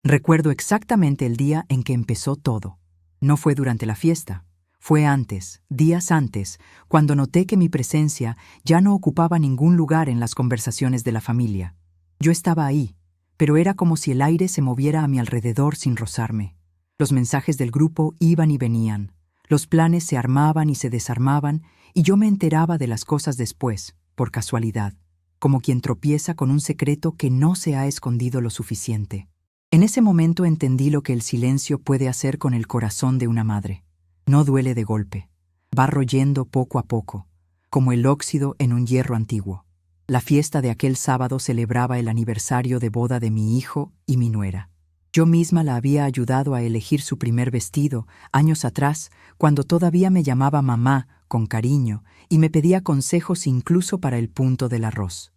Recuerdo exactamente el día en que empezó todo. No fue durante la fiesta. Fue antes, días antes, cuando noté que mi presencia ya no ocupaba ningún lugar en las conversaciones de la familia. Yo estaba ahí, pero era como si el aire se moviera a mi alrededor sin rozarme. Los mensajes del grupo iban y venían. Los planes se armaban y se desarmaban, y yo me enteraba de las cosas después, por casualidad, como quien tropieza con un secreto que no se ha escondido lo suficiente. En ese momento entendí lo que el silencio puede hacer con el corazón de una madre. No duele de golpe. Va royendo poco a poco, como el óxido en un hierro antiguo. La fiesta de aquel sábado celebraba el aniversario de boda de mi hijo y mi nuera. Yo misma la había ayudado a elegir su primer vestido, años atrás, cuando todavía me llamaba mamá, con cariño, y me pedía consejos incluso para el punto del arroz.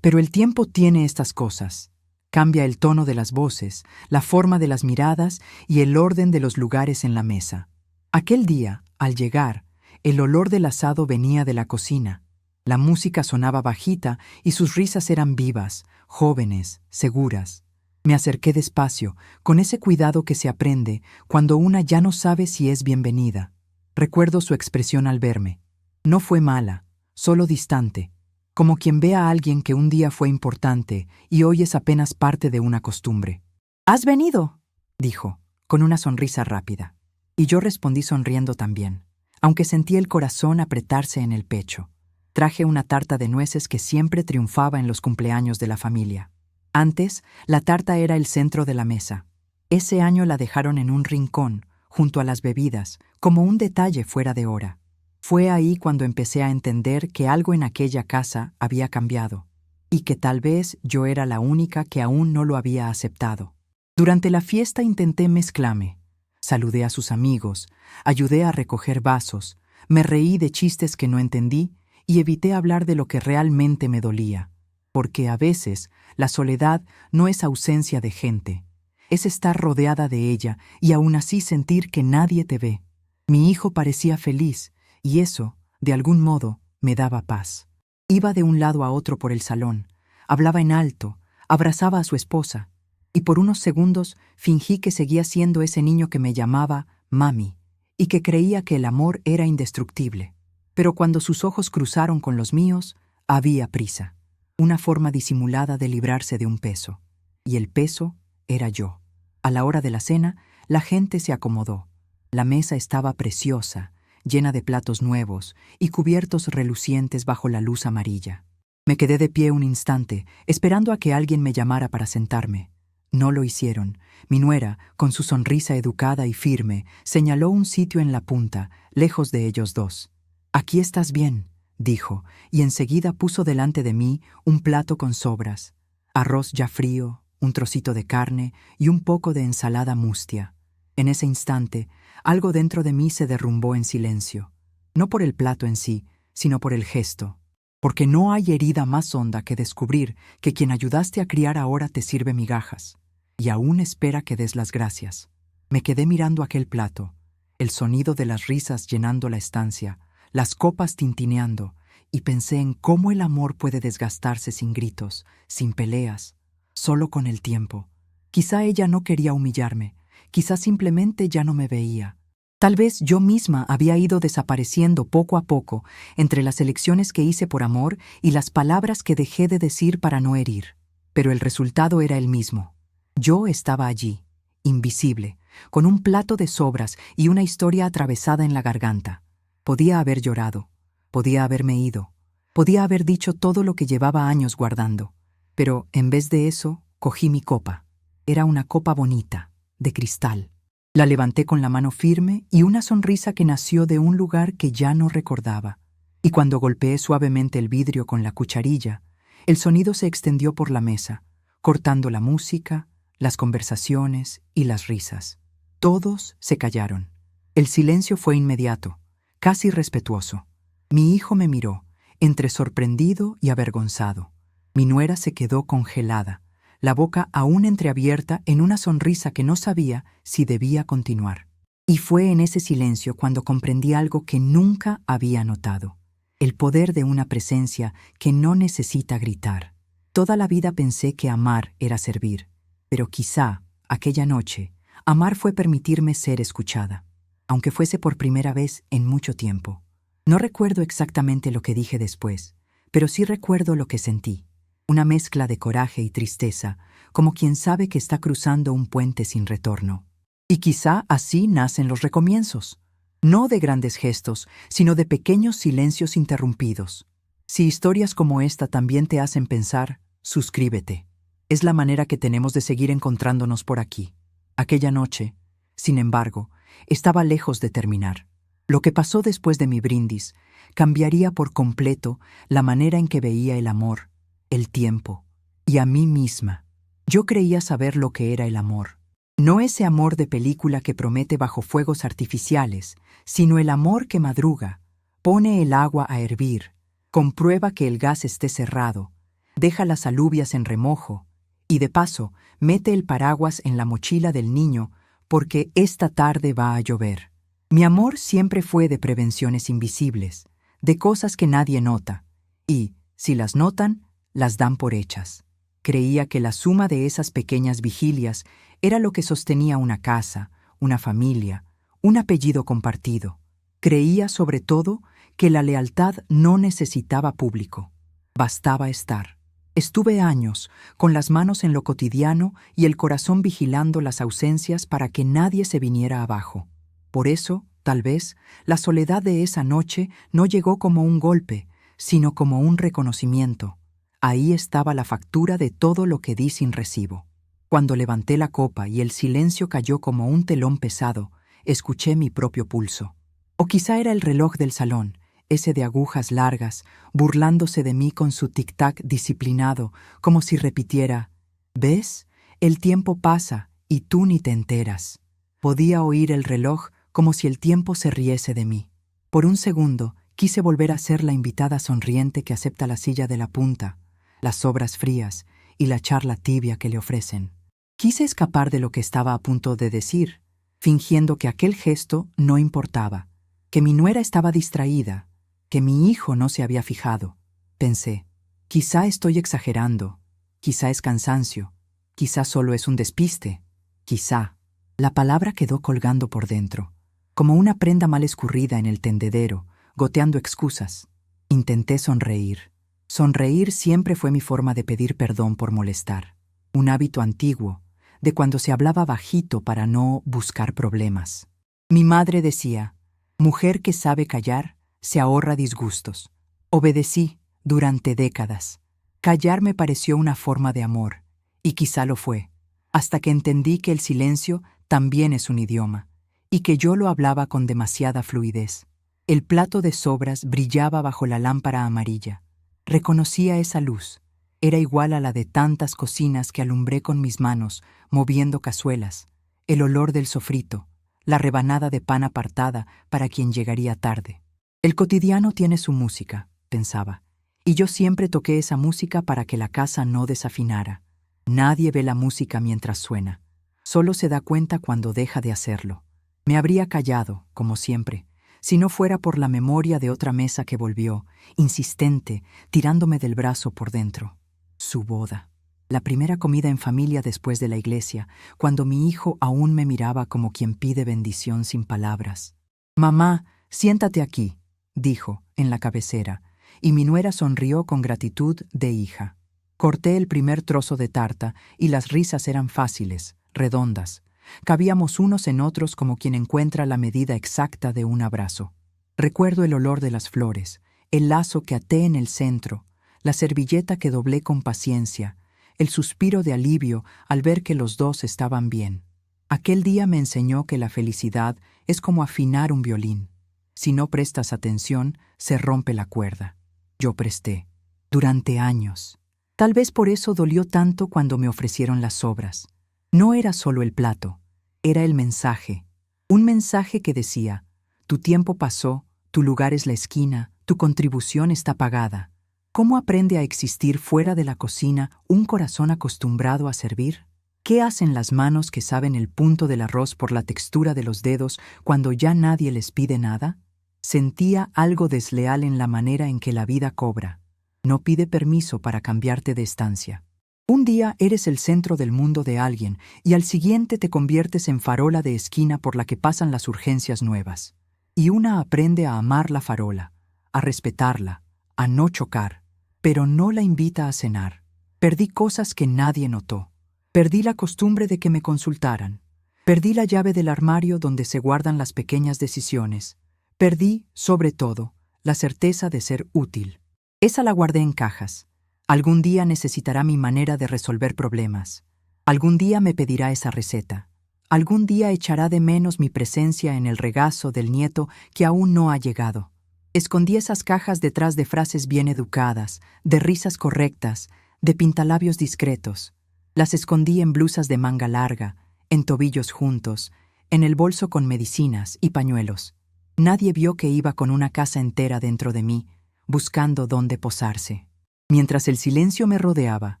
Pero el tiempo tiene estas cosas. Cambia el tono de las voces, la forma de las miradas y el orden de los lugares en la mesa. Aquel día, al llegar, el olor del asado venía de la cocina. La música sonaba bajita y sus risas eran vivas, jóvenes, seguras. Me acerqué despacio, con ese cuidado que se aprende cuando una ya no sabe si es bienvenida. Recuerdo su expresión al verme. No fue mala, solo distante, como quien ve a alguien que un día fue importante y hoy es apenas parte de una costumbre. «¿Has venido?», dijo, con una sonrisa rápida. Y yo respondí sonriendo también, aunque sentí el corazón apretarse en el pecho. Traje una tarta de nueces que siempre triunfaba en los cumpleaños de la familia. Antes, la tarta era el centro de la mesa. Ese año la dejaron en un rincón, junto a las bebidas, como un detalle fuera de hora. Fue ahí cuando empecé a entender que algo en aquella casa había cambiado, y que tal vez yo era la única que aún no lo había aceptado. Durante la fiesta intenté mezclarme. Saludé a sus amigos, ayudé a recoger vasos, me reí de chistes que no entendí y evité hablar de lo que realmente me dolía, porque a veces la soledad no es ausencia de gente, es estar rodeada de ella y aún así sentir que nadie te ve. Mi hijo parecía feliz y eso, de algún modo, me daba paz. Iba de un lado a otro por el salón, hablaba en alto, abrazaba a su esposa, y por unos segundos fingí que seguía siendo ese niño que me llamaba mami y que creía que el amor era indestructible. Pero cuando sus ojos cruzaron con los míos, había prisa, una forma disimulada de librarse de un peso. Y el peso era yo. A la hora de la cena, la gente se acomodó. La mesa estaba preciosa, llena de platos nuevos y cubiertos relucientes bajo la luz amarilla. Me quedé de pie un instante, esperando a que alguien me llamara para sentarme. No lo hicieron. Mi nuera, con su sonrisa educada y firme, señaló un sitio en la punta, lejos de ellos dos. «Aquí estás bien», dijo, y enseguida puso delante de mí un plato con sobras, arroz ya frío, un trocito de carne y un poco de ensalada mustia. En ese instante, algo dentro de mí se derrumbó en silencio, no por el plato en sí, sino por el gesto. Porque no hay herida más honda que descubrir que quien ayudaste a criar ahora te sirve migajas, y aún espera que des las gracias. Me quedé mirando aquel plato, el sonido de las risas llenando la estancia, las copas tintineando, y pensé en cómo el amor puede desgastarse sin gritos, sin peleas, solo con el tiempo. Quizá ella no quería humillarme, quizá simplemente ya no me veía. Tal vez yo misma había ido desapareciendo poco a poco entre las elecciones que hice por amor y las palabras que dejé de decir para no herir. Pero el resultado era el mismo. Yo estaba allí, invisible, con un plato de sobras y una historia atravesada en la garganta. Podía haber llorado, podía haberme ido, podía haber dicho todo lo que llevaba años guardando. Pero en vez de eso, cogí mi copa. Era una copa bonita, de cristal. La levanté con la mano firme y una sonrisa que nació de un lugar que ya no recordaba. Y cuando golpeé suavemente el vidrio con la cucharilla, el sonido se extendió por la mesa, cortando la música, las conversaciones y las risas. Todos se callaron. El silencio fue inmediato, casi respetuoso. Mi hijo me miró, entre sorprendido y avergonzado. Mi nuera se quedó congelada, la boca aún entreabierta en una sonrisa que no sabía si debía continuar. Y fue en ese silencio cuando comprendí algo que nunca había notado: el poder de una presencia que no necesita gritar. Toda la vida pensé que amar era servir, pero quizá, Aquella noche, amar fue permitirme ser escuchada, aunque fuese por primera vez en mucho tiempo. No recuerdo exactamente lo que dije después, pero sí recuerdo lo que sentí. Una mezcla de coraje y tristeza, como quien sabe que está cruzando un puente sin retorno. Y quizá así nacen los recomienzos. No de grandes gestos, sino de pequeños silencios interrumpidos. Si historias como esta también te hacen pensar, suscríbete. Es la manera que tenemos de seguir encontrándonos por aquí. Aquella noche, sin embargo, estaba lejos de terminar. Lo que pasó después de mi brindis cambiaría por completo la manera en que veía el amor, el tiempo y a mí misma. Yo creía saber lo que era el amor. No ese amor de película que promete bajo fuegos artificiales, sino el amor que madruga, pone el agua a hervir, comprueba que el gas esté cerrado, deja las alubias en remojo y de paso mete el paraguas en la mochila del niño porque esta tarde va a llover. Mi amor siempre fue de prevenciones invisibles, de cosas que nadie nota, y, si las notan, las dan por hechas. Creía que la suma de esas pequeñas vigilias era lo que sostenía una casa, una familia, un apellido compartido. Creía, sobre todo, que la lealtad no necesitaba público. Bastaba estar. Estuve años, con las manos en lo cotidiano y el corazón vigilando las ausencias para que nadie se viniera abajo. Por eso, tal vez, la soledad de esa noche no llegó como un golpe, sino como un reconocimiento. Ahí estaba la factura de todo lo que di sin recibo. Cuando levanté la copa y el silencio cayó como un telón pesado, escuché mi propio pulso. O quizá era el reloj del salón, ese de agujas largas, burlándose de mí con su tic-tac disciplinado, como si repitiera: «¿Ves? El tiempo pasa y tú ni te enteras». Podía oír el reloj como si el tiempo se riese de mí. Por un segundo, quise volver a ser la invitada sonriente que acepta la silla de la punta, las sobras frías y la charla tibia que le ofrecen. Quise escapar de lo que estaba a punto de decir, fingiendo que aquel gesto no importaba, que mi nuera estaba distraída, que mi hijo no se había fijado. Pensé, quizá estoy exagerando, quizá es cansancio, quizá solo es un despiste, quizá. La palabra quedó colgando por dentro, como una prenda mal escurrida en el tendedero, goteando excusas. Intenté sonreír. Sonreír siempre fue mi forma de pedir perdón por molestar. Un hábito antiguo, de cuando se hablaba bajito para no buscar problemas. Mi madre decía: «Mujer que sabe callar, se ahorra disgustos». Obedecí durante décadas. Callar me pareció una forma de amor, y quizá lo fue, hasta que entendí que el silencio también es un idioma, y que yo lo hablaba con demasiada fluidez. El plato de sobras brillaba bajo la lámpara amarilla. Reconocía esa luz. Era igual a la de tantas cocinas que alumbré con mis manos, moviendo cazuelas, el olor del sofrito, la rebanada de pan apartada para quien llegaría tarde. El cotidiano tiene su música, pensaba, y yo siempre toqué esa música para que la casa no desafinara. Nadie ve la música mientras suena. Solo se da cuenta cuando deja de hacerlo. Me habría callado, como siempre, si no fuera por la memoria de otra mesa que volvió, insistente, tirándome del brazo por dentro. Su boda. La primera comida en familia después de la iglesia, cuando mi hijo aún me miraba como quien pide bendición sin palabras. «Mamá, siéntate aquí», dijo, en la cabecera, y mi nuera sonrió con gratitud de hija. Corté el primer trozo de tarta y las risas eran fáciles, redondas. Cabíamos unos en otros como quien encuentra la medida exacta de un abrazo. Recuerdo el olor de las flores, el lazo que até en el centro, la servilleta que doblé con paciencia, el suspiro de alivio al ver que los dos estaban bien. Aquel día me enseñó que la felicidad es como afinar un violín. Si no prestas atención, se rompe la cuerda. Yo presté. Durante años. Tal vez por eso dolió tanto cuando me ofrecieron las sobras. No era solo el plato, era el mensaje. Un mensaje que decía: tu tiempo pasó, tu lugar es la esquina, tu contribución está pagada. ¿Cómo aprende a existir fuera de la cocina un corazón acostumbrado a servir? ¿Qué hacen las manos que saben el punto del arroz por la textura de los dedos cuando ya nadie les pide nada? Sentía algo desleal en la manera en que la vida cobra. No pide permiso para cambiarte de estancia. Un día eres el centro del mundo de alguien y al siguiente te conviertes en farola de esquina por la que pasan las urgencias nuevas. Y una aprende a amar la farola, a respetarla, a no chocar, pero no la invita a cenar. Perdí cosas que nadie notó. Perdí la costumbre de que me consultaran. Perdí la llave del armario donde se guardan las pequeñas decisiones. Perdí, sobre todo, la certeza de ser útil. Esa la guardé en cajas. Algún día necesitará mi manera de resolver problemas. Algún día me pedirá esa receta. Algún día echará de menos mi presencia en el regazo del nieto que aún no ha llegado. Escondí esas cajas detrás de frases bien educadas, de risas correctas, de pintalabios discretos. Las escondí en blusas de manga larga, en tobillos juntos, en el bolso con medicinas y pañuelos. Nadie vio que iba con una casa entera dentro de mí, buscando dónde posarse. Mientras el silencio me rodeaba,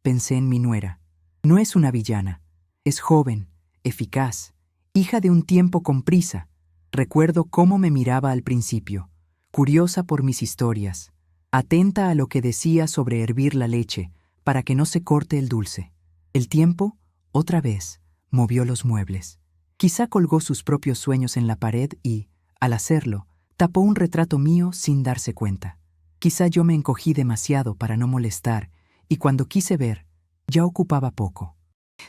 pensé en mi nuera. No es una villana. Es joven, eficaz, hija de un tiempo con prisa. Recuerdo cómo me miraba al principio, curiosa por mis historias, atenta a lo que decía sobre hervir la leche para que no se corte el dulce. El tiempo, otra vez, movió los muebles. Quizá colgó sus propios sueños en la pared y, al hacerlo, tapó un retrato mío sin darse cuenta. Quizá yo me encogí demasiado para no molestar, y cuando quise ver, ya ocupaba poco.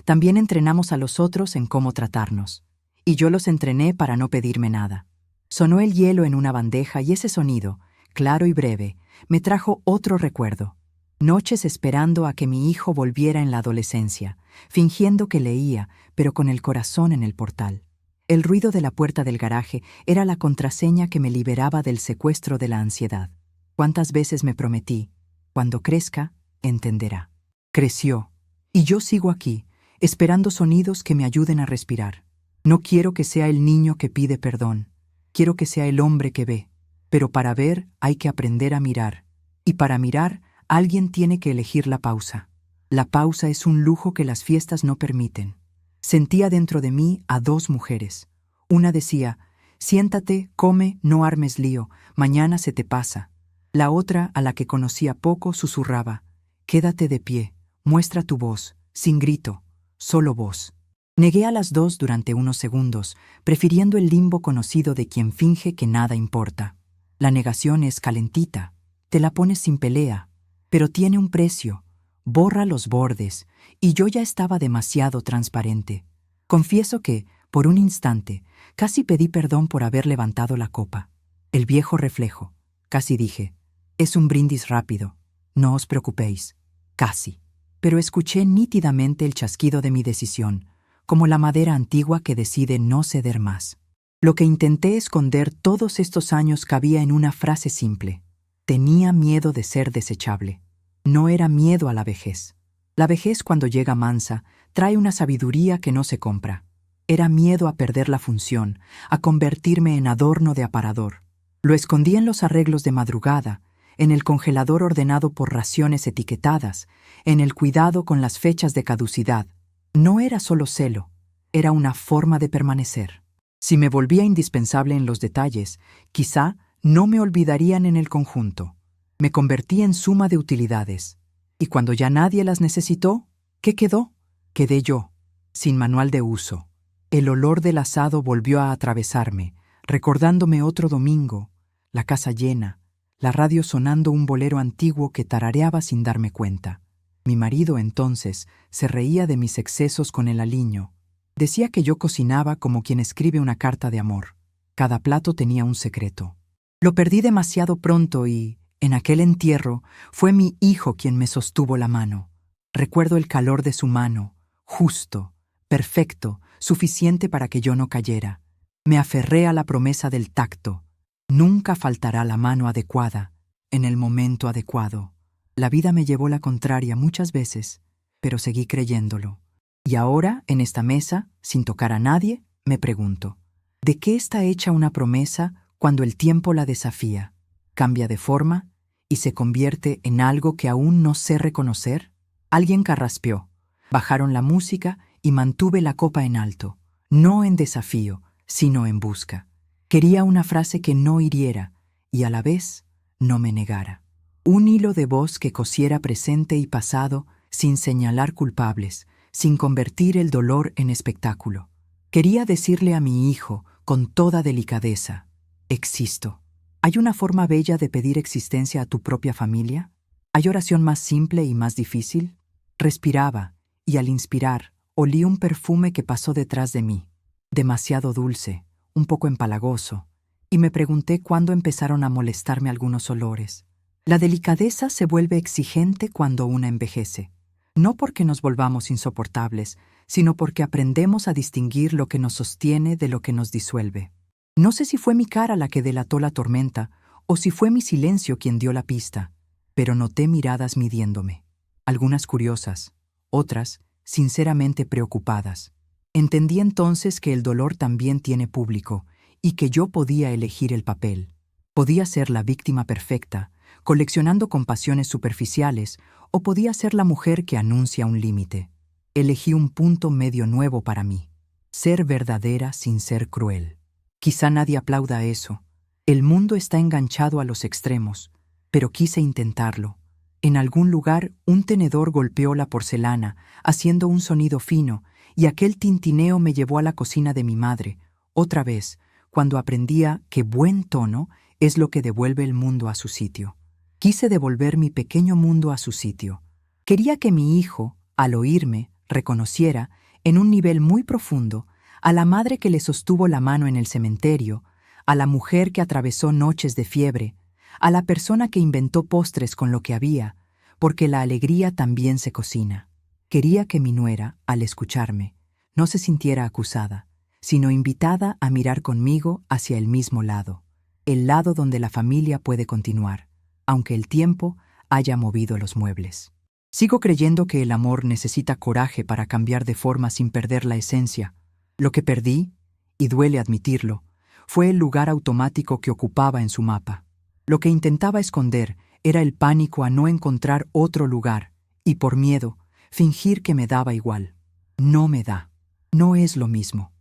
También entrenamos a los otros en cómo tratarnos, y yo los entrené para no pedirme nada. Sonó el hielo en una bandeja y ese sonido, claro y breve, me trajo otro recuerdo. Noches esperando a que mi hijo volviera en la adolescencia, fingiendo que leía, pero con el corazón en el portal. El ruido de la puerta del garaje era la contraseña que me liberaba del secuestro de la ansiedad. ¿Cuántas veces me prometí? Cuando crezca, entenderá. Creció, y yo sigo aquí, esperando sonidos que me ayuden a respirar. No quiero que sea el niño que pide perdón, quiero que sea el hombre que ve. Pero para ver hay que aprender a mirar, y para mirar alguien tiene que elegir la pausa. La pausa es un lujo que las fiestas no permiten. Sentía dentro de mí a dos mujeres. Una decía, siéntate, come, no armes lío, mañana se te pasa. La otra, a la que conocía poco, susurraba, quédate de pie, muestra tu voz, sin grito, solo voz. Negué a las dos durante unos segundos, prefiriendo el limbo conocido de quien finge que nada importa. La negación es calentita, te la pones sin pelea, pero tiene un precio, borra los bordes, y yo ya estaba demasiado transparente. Confieso que, por un instante, casi pedí perdón por haber levantado la copa. El viejo reflejo, casi dije, es un brindis rápido, no os preocupéis, casi. Pero escuché nítidamente el chasquido de mi decisión, como la madera antigua que decide no ceder más. Lo que intenté esconder todos estos años cabía en una frase simple. Tenía miedo de ser desechable. No era miedo a la vejez. La vejez, cuando llega mansa, trae una sabiduría que no se compra. Era miedo a perder la función, a convertirme en adorno de aparador. Lo escondí en los arreglos de madrugada, en el congelador ordenado por raciones etiquetadas, en el cuidado con las fechas de caducidad. No era solo celo, era una forma de permanecer. Si me volvía indispensable en los detalles, quizá no me olvidarían en el conjunto. Me convertí en suma de utilidades. Y cuando ya nadie las necesitó, ¿qué quedó? Quedé yo, sin manual de uso. El olor del asado volvió a atravesarme, recordándome otro domingo, la casa llena, la radio sonando un bolero antiguo que tarareaba sin darme cuenta. Mi marido, entonces, se reía de mis excesos con el aliño. Decía que yo cocinaba como quien escribe una carta de amor. Cada plato tenía un secreto. Lo perdí demasiado pronto y, en aquel entierro, fue mi hijo quien me sostuvo la mano. Recuerdo el calor de su mano, justo, perfecto, suficiente para que yo no cayera. Me aferré a la promesa del tacto. Nunca faltará la mano adecuada, en el momento adecuado. La vida me llevó la contraria muchas veces, pero seguí creyéndolo. Y ahora, en esta mesa, sin tocar a nadie, me pregunto, ¿de qué está hecha una promesa cuando el tiempo la desafía? ¿Cambia de forma y se convierte en algo que aún no sé reconocer? Alguien carraspeó. Bajaron la música y mantuve la copa en alto, no en desafío, sino en busca. Quería una frase que no hiriera y a la vez no me negara. Un hilo de voz que cosiera presente y pasado sin señalar culpables, sin convertir el dolor en espectáculo. Quería decirle a mi hijo, con toda delicadeza, existo. ¿Hay una forma bella de pedir existencia a tu propia familia? ¿Hay oración más simple y más difícil? Respiraba, y al inspirar, olí un perfume que pasó detrás de mí, demasiado dulce, un poco empalagoso, y me pregunté cuándo empezaron a molestarme algunos olores. La delicadeza se vuelve exigente cuando una envejece, no porque nos volvamos insoportables, sino porque aprendemos a distinguir lo que nos sostiene de lo que nos disuelve. No sé si fue mi cara la que delató la tormenta o si fue mi silencio quien dio la pista, pero noté miradas midiéndome, algunas curiosas, otras sinceramente preocupadas. Entendí entonces que el dolor también tiene público y que yo podía elegir el papel. Podía ser la víctima perfecta, coleccionando compasiones superficiales, o podía ser la mujer que anuncia un límite. Elegí un punto medio nuevo para mí, ser verdadera sin ser cruel. Quizá nadie aplauda eso. El mundo está enganchado a los extremos, pero quise intentarlo. En algún lugar, un tenedor golpeó la porcelana, haciendo un sonido fino, y aquel tintineo me llevó a la cocina de mi madre, otra vez, cuando aprendía que buen tono es lo que devuelve el mundo a su sitio. Quise devolver mi pequeño mundo a su sitio. Quería que mi hijo, al oírme, reconociera, en un nivel muy profundo, a la madre que le sostuvo la mano en el cementerio, a la mujer que atravesó noches de fiebre, a la persona que inventó postres con lo que había, porque la alegría también se cocina. Quería que mi nuera, al escucharme, no se sintiera acusada, sino invitada a mirar conmigo hacia el mismo lado, el lado donde la familia puede continuar, aunque el tiempo haya movido los muebles. Sigo creyendo que el amor necesita coraje para cambiar de forma sin perder la esencia. Lo que perdí, y duele admitirlo, fue el lugar automático que ocupaba en su mapa. Lo que intentaba esconder era el pánico a no encontrar otro lugar, y por miedo, fingir que me daba igual. No me da. No es lo mismo.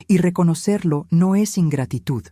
Y reconocerlo no es ingratitud,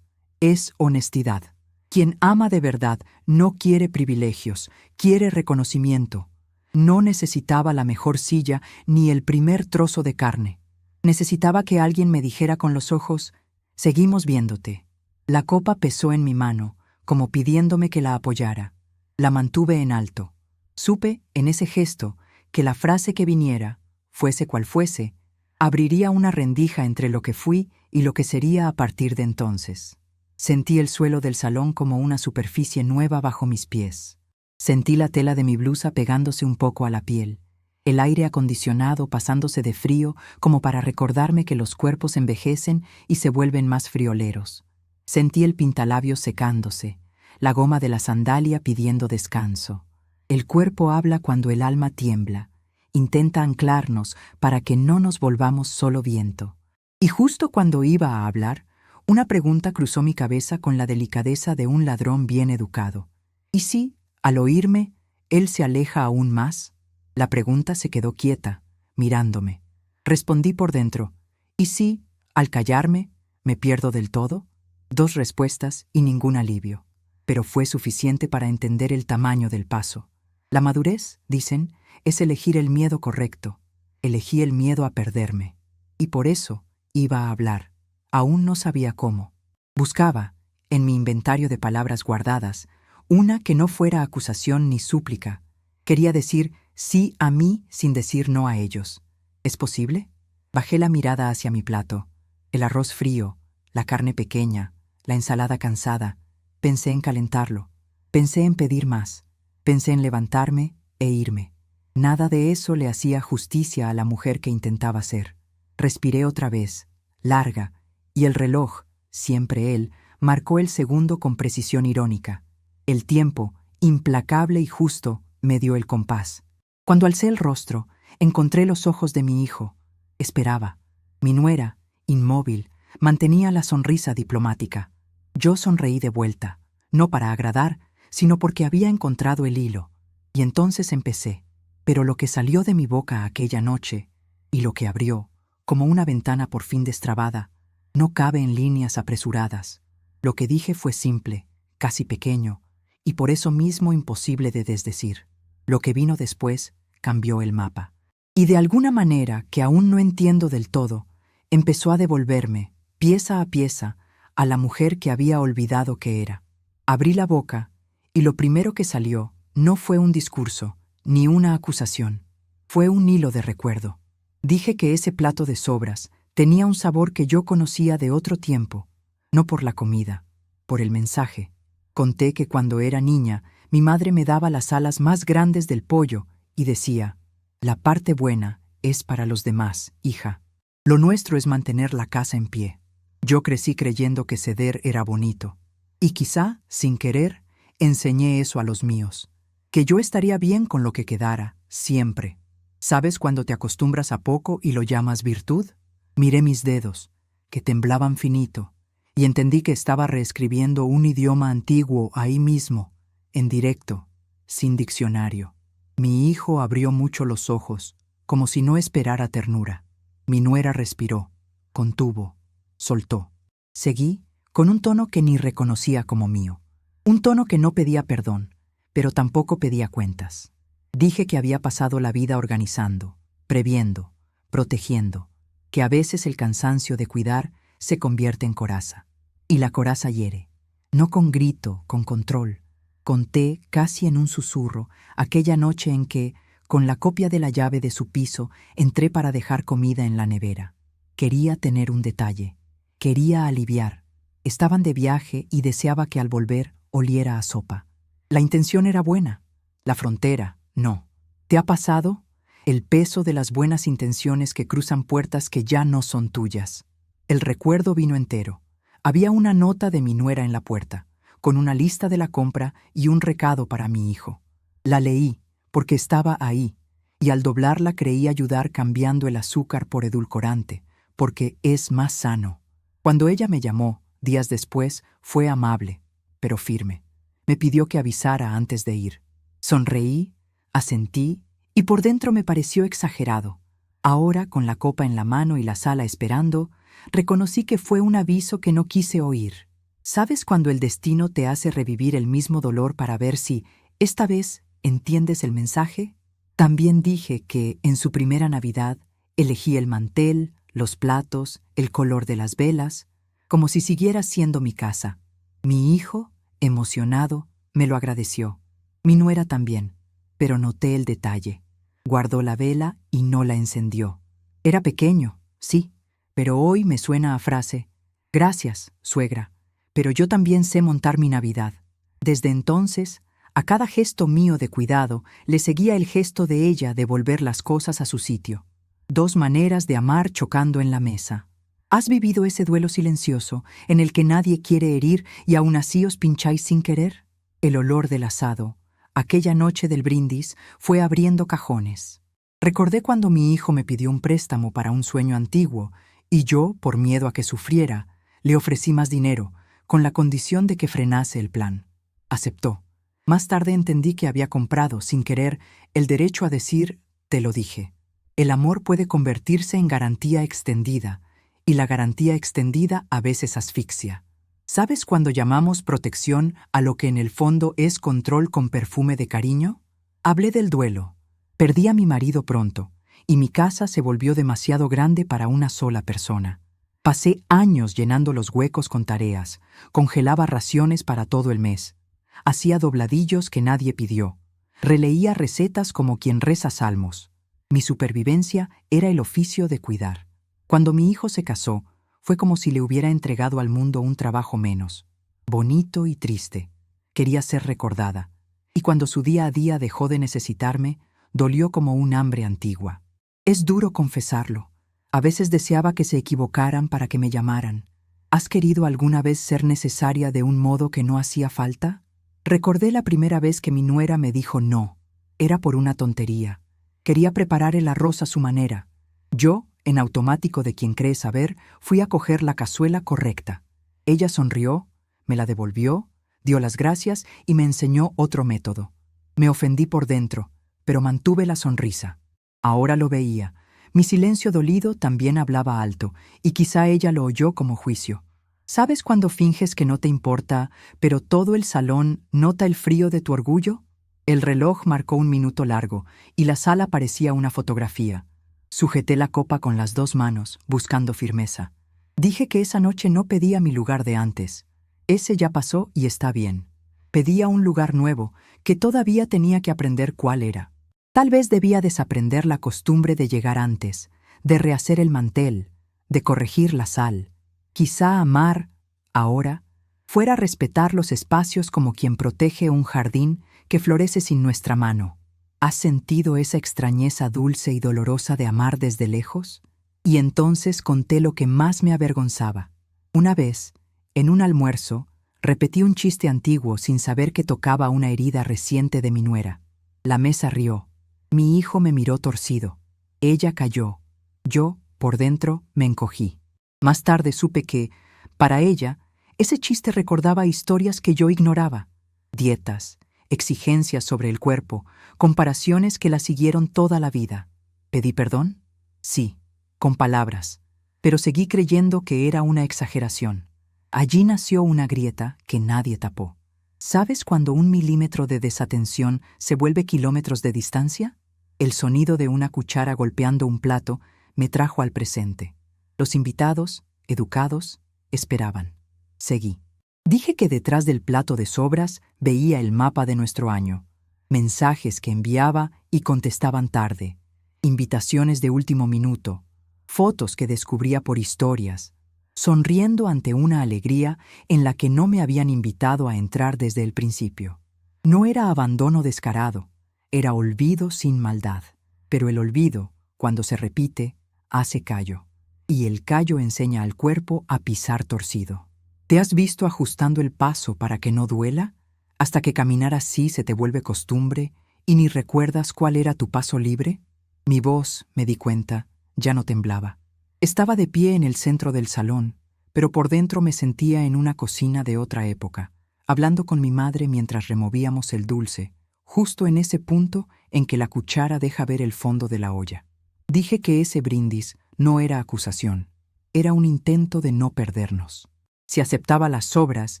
es honestidad. Quien ama de verdad no quiere privilegios, quiere reconocimiento. No necesitaba la mejor silla ni el primer trozo de carne. Necesitaba que alguien me dijera con los ojos, «Seguimos viéndote». La copa pesó en mi mano, como pidiéndome que la apoyara. La mantuve en alto. Supe, en ese gesto, que la frase que viniera, fuese cual fuese, abriría una rendija entre lo que fui y lo que sería a partir de entonces. Sentí el suelo del salón como una superficie nueva bajo mis pies. Sentí la tela de mi blusa pegándose un poco a la piel, el aire acondicionado pasándose de frío como para recordarme que los cuerpos envejecen y se vuelven más frioleros. Sentí el pintalabios secándose, la goma de la sandalia pidiendo descanso. El cuerpo habla cuando el alma tiembla, intenta anclarnos para que no nos volvamos solo viento. Y justo cuando iba a hablar, una pregunta cruzó mi cabeza con la delicadeza de un ladrón bien educado. ¿Y si, al oírme, él se aleja aún más? La pregunta se quedó quieta, mirándome. Respondí por dentro. ¿Y si, al callarme, me pierdo del todo? 2 respuestas y ningún alivio. Pero fue suficiente para entender el tamaño del paso. La madurez, dicen, es elegir el miedo correcto. Elegí el miedo a perderme. Y por eso iba a hablar. Aún no sabía cómo. Buscaba, en mi inventario de palabras guardadas, una que no fuera acusación ni súplica. Quería decir sí a mí sin decir no a ellos. ¿Es posible? Bajé la mirada hacia mi plato. El arroz frío, la carne pequeña, la ensalada cansada. Pensé en calentarlo. Pensé en pedir más. Pensé en levantarme e irme. Nada de eso le hacía justicia a la mujer que intentaba ser. Respiré otra vez, larga, y el reloj, siempre él, marcó el segundo con precisión irónica. El tiempo, implacable y justo, me dio el compás. Cuando alcé el rostro, encontré los ojos de mi hijo. Esperaba. Mi nuera, inmóvil, mantenía la sonrisa diplomática. Yo sonreí de vuelta, no para agradar, sino porque había encontrado el hilo. Y entonces empecé. Pero lo que salió de mi boca aquella noche, y lo que abrió, como una ventana por fin destrabada, no cabe en líneas apresuradas. Lo que dije fue simple, casi pequeño, y por eso mismo imposible de desdecir. Lo que vino después cambió el mapa. Y de alguna manera, que aún no entiendo del todo, empezó a devolverme, pieza a pieza, a la mujer que había olvidado que era. Abrí la boca, y lo primero que salió no fue un discurso, ni una acusación. Fue un hilo de recuerdo. Dije que ese plato de sobras tenía un sabor que yo conocía de otro tiempo, no por la comida, por el mensaje. Conté que cuando era niña, mi madre me daba las alas más grandes del pollo y decía: «La parte buena es para los demás, hija. Lo nuestro es mantener la casa en pie». Yo crecí creyendo que ceder era bonito. Y quizá, sin querer, enseñé eso a los míos. Que yo estaría bien con lo que quedara, siempre. ¿Sabes cuando te acostumbras a poco y lo llamas virtud? Miré mis dedos, que temblaban finito, y entendí que estaba reescribiendo un idioma antiguo ahí mismo, en directo, sin diccionario. Mi hijo abrió mucho los ojos, como si no esperara ternura. Mi nuera respiró, contuvo, soltó. Seguí, con un tono que ni reconocía como mío. Un tono que no pedía perdón, pero tampoco pedía cuentas. Dije que había pasado la vida organizando, previendo, protegiendo, que a veces el cansancio de cuidar se convierte en coraza. Y la coraza hiere, no con grito, con control. Conté, casi en un susurro, aquella noche en que, con la copia de la llave de su piso, entré para dejar comida en la nevera. Quería tener un detalle, quería aliviar. Estaban de viaje y deseaba que al volver oliera a sopa. La intención era buena, la frontera, no. ¿Te ha pasado? El peso de las buenas intenciones que cruzan puertas que ya no son tuyas. El recuerdo vino entero. Había una nota de mi nuera en la puerta, con una lista de la compra y un recado para mi hijo. La leí, porque estaba ahí, y al doblarla creí ayudar cambiando el azúcar por edulcorante, porque es más sano. Cuando ella me llamó, días después, fue amable, pero firme. Me pidió que avisara antes de ir. Sonreí, asentí, y por dentro me pareció exagerado. Ahora, con la copa en la mano y la sala esperando, reconocí que fue un aviso que no quise oír. ¿Sabes cuando el destino te hace revivir el mismo dolor para ver si, esta vez, entiendes el mensaje? También dije que, en su primera Navidad, elegí el mantel, los platos, el color de las velas, como si siguiera siendo mi casa. Mi hijo, emocionado, me lo agradeció. Mi nuera también, pero noté el detalle. Guardó la vela y no la encendió. Era pequeño, sí, pero hoy me suena a frase: «Gracias, suegra, pero yo también sé montar mi Navidad». Desde entonces, a cada gesto mío de cuidado le seguía el gesto de ella de volver las cosas a su sitio. Dos maneras de amar chocando en la mesa. ¿Has vivido ese duelo silencioso en el que nadie quiere herir y aún así os pincháis sin querer? El olor del asado, aquella noche del brindis, fue abriendo cajones. Recordé cuando mi hijo me pidió un préstamo para un sueño antiguo y yo, por miedo a que sufriera, le ofrecí más dinero, con la condición de que frenase el plan. Aceptó. Más tarde entendí que había comprado, sin querer, el derecho a decir: «Te lo dije». El amor puede convertirse en garantía extendida, y la garantía extendida a veces asfixia. ¿Sabes cuando llamamos protección a lo que en el fondo es control con perfume de cariño? Hablé del duelo. Perdí a mi marido pronto, y mi casa se volvió demasiado grande para una sola persona. Pasé años llenando los huecos con tareas, congelaba raciones para todo el mes, hacía dobladillos que nadie pidió, releía recetas como quien reza salmos. Mi supervivencia era el oficio de cuidar. Cuando mi hijo se casó, fue como si le hubiera entregado al mundo un trabajo menos, bonito y triste. Quería ser recordada, y cuando su día a día dejó de necesitarme, dolió como un hambre antigua. Es duro confesarlo. A veces deseaba que se equivocaran para que me llamaran. ¿Has querido alguna vez ser necesaria de un modo que no hacía falta? Recordé la primera vez que mi nuera me dijo no. Era por una tontería. Quería preparar el arroz a su manera. Yo, en automático de quien cree saber, fui a coger la cazuela correcta. Ella sonrió, me la devolvió, dio las gracias y me enseñó otro método. Me ofendí por dentro, pero mantuve la sonrisa. Ahora lo veía. Mi silencio dolido también hablaba alto, y quizá ella lo oyó como juicio. ¿Sabes cuando finges que no te importa, pero todo el salón nota el frío de tu orgullo? El reloj marcó 1 minuto largo y la sala parecía una fotografía. Sujeté la copa con las 2 manos, buscando firmeza. Dije que esa noche no pedía mi lugar de antes. Ese ya pasó y está bien. Pedía un lugar nuevo, que todavía tenía que aprender cuál era. Tal vez debía desaprender la costumbre de llegar antes, de rehacer el mantel, de corregir la sal. Quizá amar, ahora, fuera respetar los espacios como quien protege un jardín que florece sin nuestra mano. ¿Has sentido esa extrañeza dulce y dolorosa de amar desde lejos? Y entonces conté lo que más me avergonzaba. Una vez, en un almuerzo, repetí un chiste antiguo sin saber que tocaba una herida reciente de mi nuera. La mesa rió. Mi hijo me miró torcido. Ella calló. Yo, por dentro, me encogí. Más tarde supe que, para ella, ese chiste recordaba historias que yo ignoraba. Dietas, exigencias sobre el cuerpo, comparaciones que la siguieron toda la vida. ¿Pedí perdón? Sí, con palabras, pero seguí creyendo que era una exageración. Allí nació una grieta que nadie tapó. ¿Sabes cuando 1 milímetro de desatención se vuelve kilómetros de distancia? El sonido de una cuchara golpeando un plato me trajo al presente. Los invitados, educados, esperaban. Seguí. Dije que detrás del plato de sobras veía el mapa de nuestro año. Mensajes que enviaba y contestaban tarde. Invitaciones de último minuto. Fotos que descubría por historias. Sonriendo ante una alegría en la que no me habían invitado a entrar desde el principio. No era abandono descarado, era olvido sin maldad. Pero el olvido, cuando se repite, hace callo. Y el callo enseña al cuerpo a pisar torcido. ¿Te has visto ajustando el paso para que no duela? Hasta que caminar así se te vuelve costumbre y ni recuerdas cuál era tu paso libre. Mi voz, me di cuenta, ya no temblaba. Estaba de pie en el centro del salón, pero por dentro me sentía en una cocina de otra época, hablando con mi madre mientras removíamos el dulce, justo en ese punto en que la cuchara deja ver el fondo de la olla. Dije que ese brindis no era acusación, era un intento de no perdernos. Si aceptaba las sobras,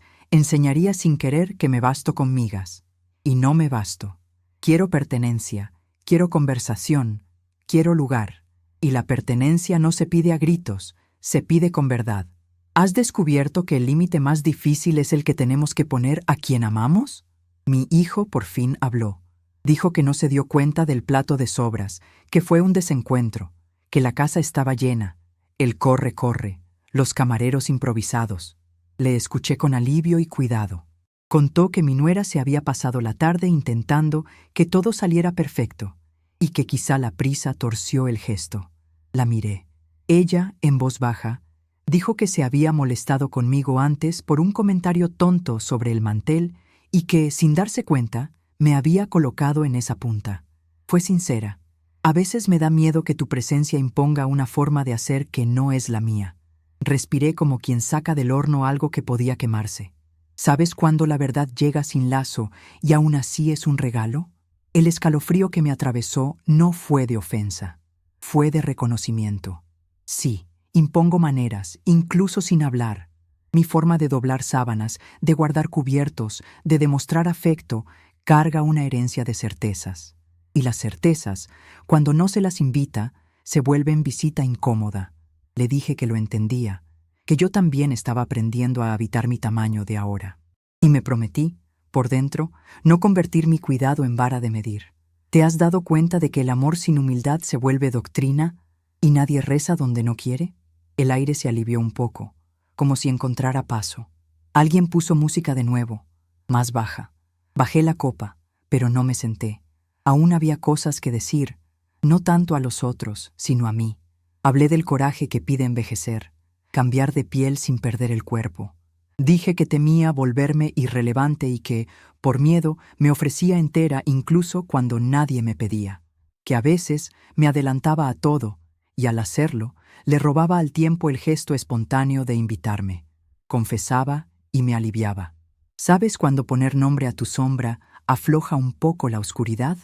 enseñaría sin querer que me basto con migas. Y no me basto. Quiero pertenencia, quiero conversación, quiero lugar. Y la pertenencia no se pide a gritos, se pide con verdad. ¿Has descubierto que el límite más difícil es el que tenemos que poner a quien amamos? Mi hijo por fin habló. Dijo que no se dio cuenta del plato de sobras, que fue un desencuentro, que la casa estaba llena, el corre, los camareros improvisados. Le escuché con alivio y cuidado. Contó que mi nuera se había pasado la tarde intentando que todo saliera perfecto, y que quizá la prisa torció el gesto. La miré. Ella, en voz baja, dijo que se había molestado conmigo antes por un comentario tonto sobre el mantel y que, sin darse cuenta, me había colocado en esa punta. Fue sincera. A veces me da miedo que tu presencia imponga una forma de hacer que no es la mía. Respiré como quien saca del horno algo que podía quemarse. ¿Sabes cuándo la verdad llega sin lazo y aún así es un regalo? El escalofrío que me atravesó no fue de ofensa, fue de reconocimiento. Sí, impongo maneras, incluso sin hablar. Mi forma de doblar sábanas, de guardar cubiertos, de demostrar afecto, carga una herencia de certezas. Y las certezas, cuando no se las invita, se vuelven visita incómoda. Le dije que lo entendía, que yo también estaba aprendiendo a habitar mi tamaño de ahora. Y me prometí, por dentro, no convertir mi cuidado en vara de medir. ¿Te has dado cuenta de que el amor sin humildad se vuelve doctrina y nadie reza donde no quiere? El aire se alivió un poco, como si encontrara paso. Alguien puso música de nuevo, más baja. Bajé la copa, pero no me senté. Aún había cosas que decir, no tanto a los otros, sino a mí. Hablé del coraje que pide envejecer, cambiar de piel sin perder el cuerpo. Dije que temía volverme irrelevante y que, por miedo, me ofrecía entera incluso cuando nadie me pedía. Que a veces me adelantaba a todo, y al hacerlo, le robaba al tiempo el gesto espontáneo de invitarme. Confesaba y me aliviaba. ¿Sabes cuando poner nombre a tu sombra afloja un poco la oscuridad?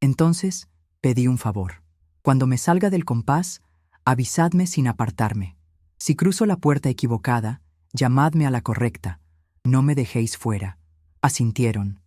Entonces, pedí un favor. Cuando me salga del compás, avisadme sin apartarme. Si cruzo la puerta equivocada, llamadme a la correcta. No me dejéis fuera. Asintieron.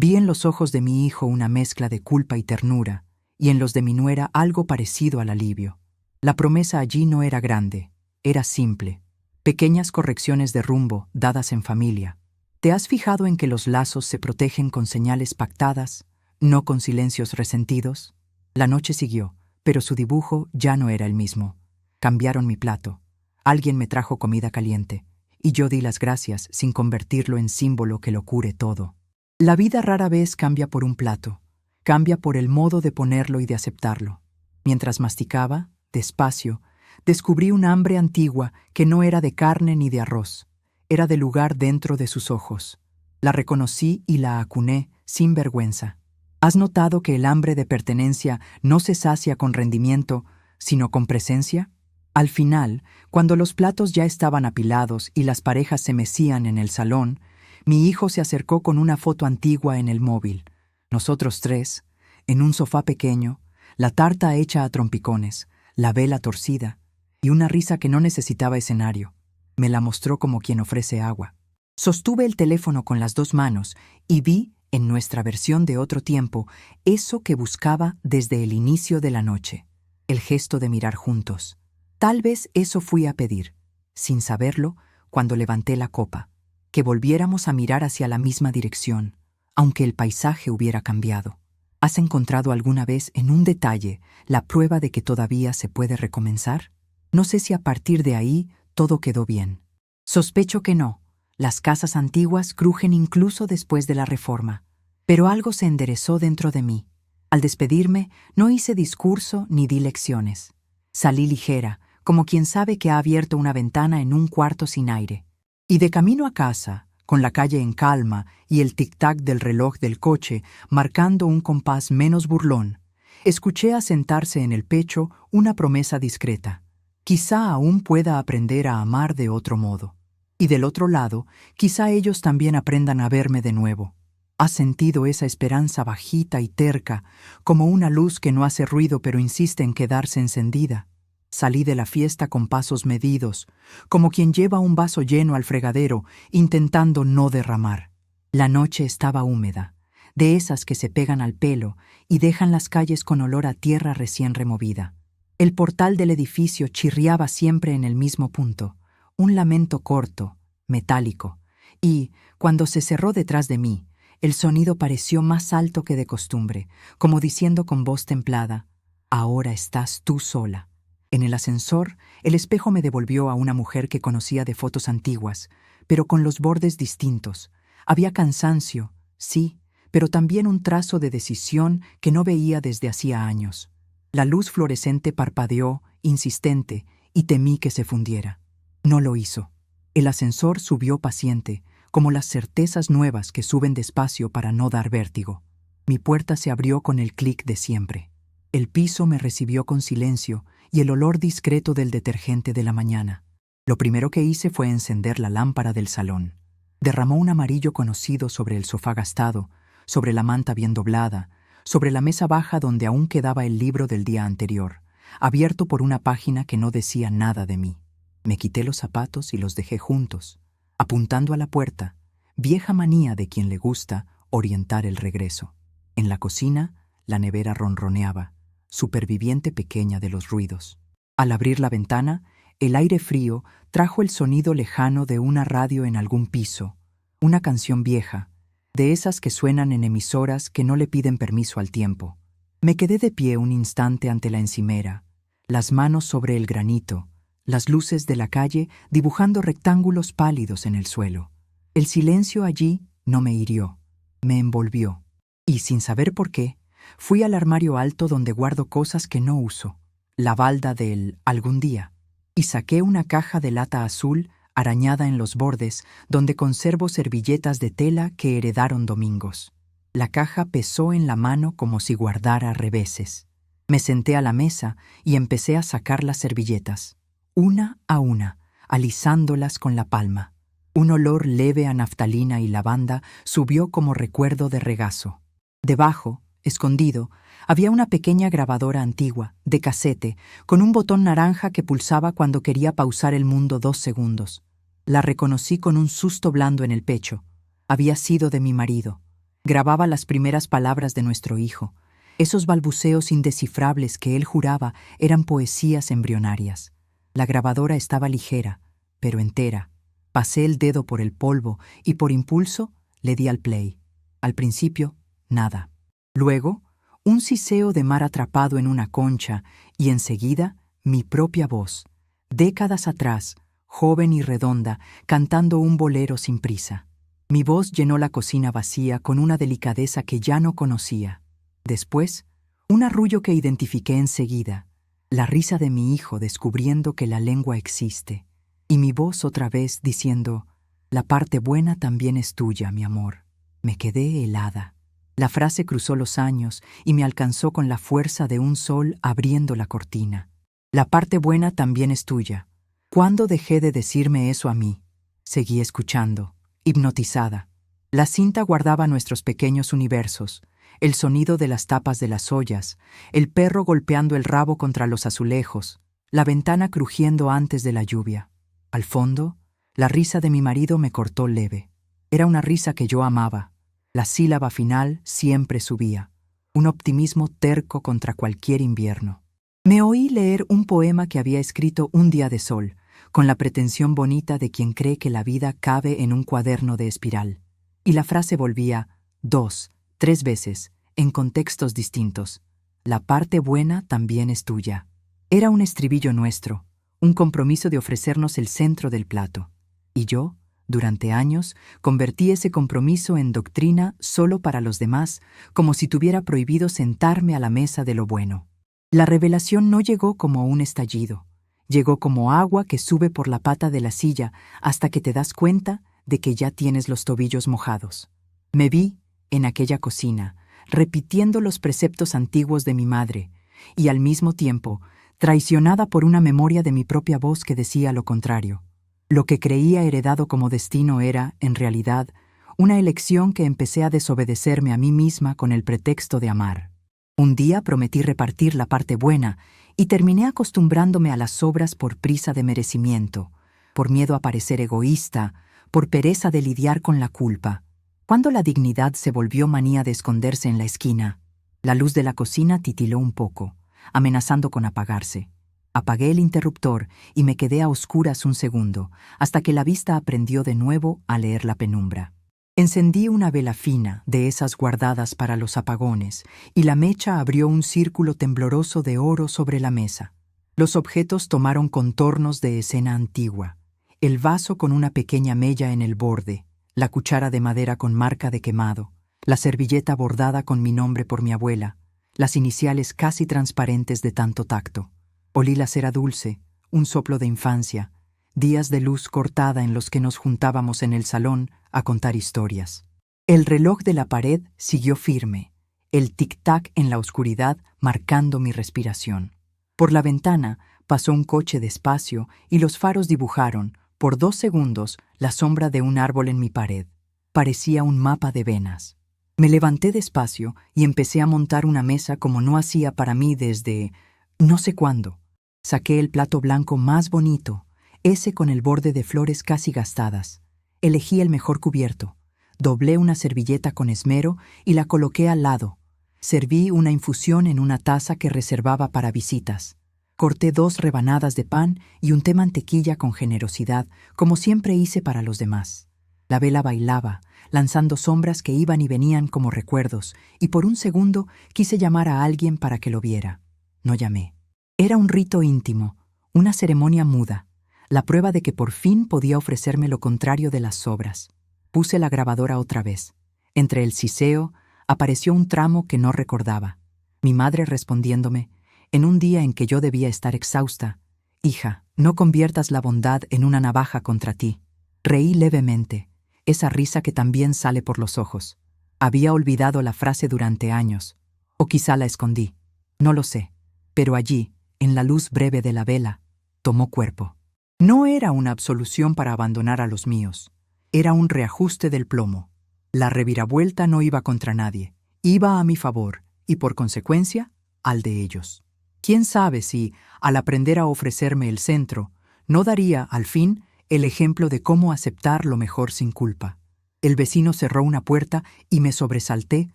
Vi en los ojos de mi hijo una mezcla de culpa y ternura, y en los de mi nuera algo parecido al alivio. La promesa allí no era grande, era simple. Pequeñas correcciones de rumbo dadas en familia. ¿Te has fijado en que los lazos se protegen con señales pactadas, no con silencios resentidos? La noche siguió, pero su dibujo ya no era el mismo. Cambiaron mi plato. Alguien me trajo comida caliente, y yo di las gracias sin convertirlo en símbolo que lo cure todo. La vida rara vez cambia por un plato, cambia por el modo de ponerlo y de aceptarlo. Mientras masticaba, despacio, descubrí una hambre antigua que no era de carne ni de arroz, era de lugar dentro de sus ojos. La reconocí y la acuné sin vergüenza. ¿Has notado que el hambre de pertenencia no se sacia con rendimiento, sino con presencia? Al final, cuando los platos ya estaban apilados y las parejas se mecían en el salón, mi hijo se acercó con una foto antigua en el móvil. Nosotros tres, en un sofá pequeño, la tarta hecha a trompicones, la vela torcida, y una risa que no necesitaba escenario. Me la mostró como quien ofrece agua. Sostuve el teléfono con las dos manos y vi, en nuestra versión de otro tiempo, eso que buscaba desde el inicio de la noche, el gesto de mirar juntos. Tal vez eso fui a pedir, sin saberlo, cuando levanté la copa, que volviéramos a mirar hacia la misma dirección, aunque el paisaje hubiera cambiado. ¿Has encontrado alguna vez en un detalle la prueba de que todavía se puede recomenzar? No sé si a partir de ahí todo quedó bien. Sospecho que no. Las casas antiguas crujen incluso después de la reforma. Pero algo se enderezó dentro de mí. Al despedirme, no hice discurso ni di lecciones. Salí ligera, como quien sabe que ha abierto una ventana en un cuarto sin aire. Y de camino a casa, con la calle en calma y el tic-tac del reloj del coche marcando un compás menos burlón, escuché asentarse en el pecho una promesa discreta. Quizá aún pueda aprender a amar de otro modo. Y del otro lado, quizá ellos también aprendan a verme de nuevo. ¿Has sentido esa esperanza bajita y terca, como una luz que no hace ruido pero insiste en quedarse encendida? Salí de la fiesta con pasos medidos, como quien lleva un vaso lleno al fregadero, intentando no derramar. La noche estaba húmeda, de esas que se pegan al pelo y dejan las calles con olor a tierra recién removida. El portal del edificio chirriaba siempre en el mismo punto, un lamento corto, metálico, y, cuando se cerró detrás de mí, el sonido pareció más alto que de costumbre, como diciendo con voz templada, «Ahora estás tú sola». En el ascensor, el espejo me devolvió a una mujer que conocía de fotos antiguas, pero con los bordes distintos. Había cansancio, sí, pero también un trazo de decisión que no veía desde hacía años. La luz fluorescente parpadeó, insistente, y temí que se fundiera. No lo hizo. El ascensor subió paciente, como las certezas nuevas que suben despacio para no dar vértigo. Mi puerta se abrió con el clic de siempre. El piso me recibió con silencio y el olor discreto del detergente de la mañana. Lo primero que hice fue encender la lámpara del salón. Derramó un amarillo conocido sobre el sofá gastado, sobre la manta bien doblada, sobre la mesa baja donde aún quedaba el libro del día anterior, abierto por una página que no decía nada de mí. Me quité los zapatos y los dejé juntos, apuntando a la puerta, vieja manía de quien le gusta orientar el regreso. En la cocina, la nevera ronroneaba, superviviente pequeña de los ruidos. Al abrir la ventana, el aire frío trajo el sonido lejano de una radio en algún piso, una canción vieja, de esas que suenan en emisoras que no le piden permiso al tiempo. Me quedé de pie un instante ante la encimera, las manos sobre el granito, las luces de la calle dibujando rectángulos pálidos en el suelo. El silencio allí no me hirió, me envolvió. Y sin saber por qué, fui al armario alto donde guardo cosas que no uso, la balda del algún día, y saqué una caja de lata azul arañada en los bordes donde conservo servilletas de tela que heredaron domingos. La caja pesó en la mano como si guardara reveses. Me senté a la mesa y empecé a sacar las servilletas, una a una, alisándolas con la palma. Un olor leve a naftalina y lavanda subió como recuerdo de regazo. Debajo, escondido, había una pequeña grabadora antigua, de casete, con un botón naranja que pulsaba cuando quería pausar el mundo 2 segundos. La reconocí con un susto blando en el pecho. Había sido de mi marido. Grababa las primeras palabras de nuestro hijo, esos balbuceos indescifrables que él juraba eran poesías embrionarias. La grabadora estaba ligera, pero entera. Pasé el dedo por el polvo y por impulso le di al play. Al principio, nada. Luego, un siseo de mar atrapado en una concha y enseguida mi propia voz, décadas atrás, joven y redonda, cantando un bolero sin prisa. Mi voz llenó la cocina vacía con una delicadeza que ya no conocía. Después, un arrullo que identifiqué enseguida, la risa de mi hijo descubriendo que la lengua existe, y mi voz otra vez diciendo, «La parte buena también es tuya, mi amor». Me quedé helada. La frase cruzó los años y me alcanzó con la fuerza de un sol abriendo la cortina. La parte buena también es tuya. ¿Cuándo dejé de decirme eso a mí? Seguí escuchando, hipnotizada. La cinta guardaba nuestros pequeños universos, el sonido de las tapas de las ollas, el perro golpeando el rabo contra los azulejos, la ventana crujiendo antes de la lluvia. Al fondo, la risa de mi marido me cortó leve. Era una risa que yo amaba. La sílaba final siempre subía, un optimismo terco contra cualquier invierno. Me oí leer un poema que había escrito un día de sol, con la pretensión bonita de quien cree que la vida cabe en un cuaderno de espiral. Y la frase volvía 2, 3 veces, en contextos distintos. La parte buena también es tuya. Era un estribillo nuestro, un compromiso de ofrecernos el centro del plato. Y yo, durante años, convertí ese compromiso en doctrina solo para los demás, como si tuviera prohibido sentarme a la mesa de lo bueno. La revelación no llegó como un estallido. Llegó como agua que sube por la pata de la silla hasta que te das cuenta de que ya tienes los tobillos mojados. Me vi, en aquella cocina, repitiendo los preceptos antiguos de mi madre, y al mismo tiempo, traicionada por una memoria de mi propia voz que decía lo contrario. Lo que creía heredado como destino era, en realidad, una elección que empecé a desobedecerme a mí misma con el pretexto de amar. Un día prometí repartir la parte buena y terminé acostumbrándome a las sobras por prisa de merecimiento, por miedo a parecer egoísta, por pereza de lidiar con la culpa. Cuando la dignidad se volvió manía de esconderse en la esquina, la luz de la cocina titiló un poco, amenazando con apagarse. Apagué el interruptor y me quedé a oscuras un segundo, hasta que la vista aprendió de nuevo a leer la penumbra. Encendí una vela fina, de esas guardadas para los apagones, y la mecha abrió un círculo tembloroso de oro sobre la mesa. Los objetos tomaron contornos de escena antigua. El vaso con una pequeña mella en el borde, la cuchara de madera con marca de quemado, la servilleta bordada con mi nombre por mi abuela, las iniciales casi transparentes de tanto tacto. Olí la cera dulce, un soplo de infancia, días de luz cortada en los que nos juntábamos en el salón a contar historias. El reloj de la pared siguió firme, el tic-tac en la oscuridad marcando mi respiración. Por la ventana pasó un coche despacio y los faros dibujaron, por 2 segundos, la sombra de un árbol en mi pared. Parecía un mapa de venas. Me levanté despacio y empecé a montar una mesa como no hacía para mí desde no sé cuándo. Saqué el plato blanco más bonito, ese con el borde de flores casi gastadas. Elegí el mejor cubierto. Doblé una servilleta con esmero y la coloqué al lado. Serví una infusión en una taza que reservaba para visitas. Corté 2 rebanadas de pan y unté mantequilla con generosidad, como siempre hice para los demás. La vela bailaba, lanzando sombras que iban y venían como recuerdos, y por un segundo quise llamar a alguien para que lo viera. No llamé. Era un rito íntimo, una ceremonia muda, la prueba de que por fin podía ofrecerme lo contrario de las sobras. Puse la grabadora otra vez. Entre el siseo apareció un tramo que no recordaba. Mi madre respondiéndome, en un día en que yo debía estar exhausta, «Hija, no conviertas la bondad en una navaja contra ti». Reí levemente, esa risa que también sale por los ojos. Había olvidado la frase durante años, o quizá la escondí, no lo sé, pero allí, en la luz breve de la vela, tomó cuerpo. No era una absolución para abandonar a los míos, era un reajuste del plomo. La reviravuelta no iba contra nadie, iba a mi favor y, por consecuencia, al de ellos. ¿Quién sabe si, al aprender a ofrecerme el centro, no daría, al fin, el ejemplo de cómo aceptar lo mejor sin culpa? El vecino cerró una puerta y me sobresalté,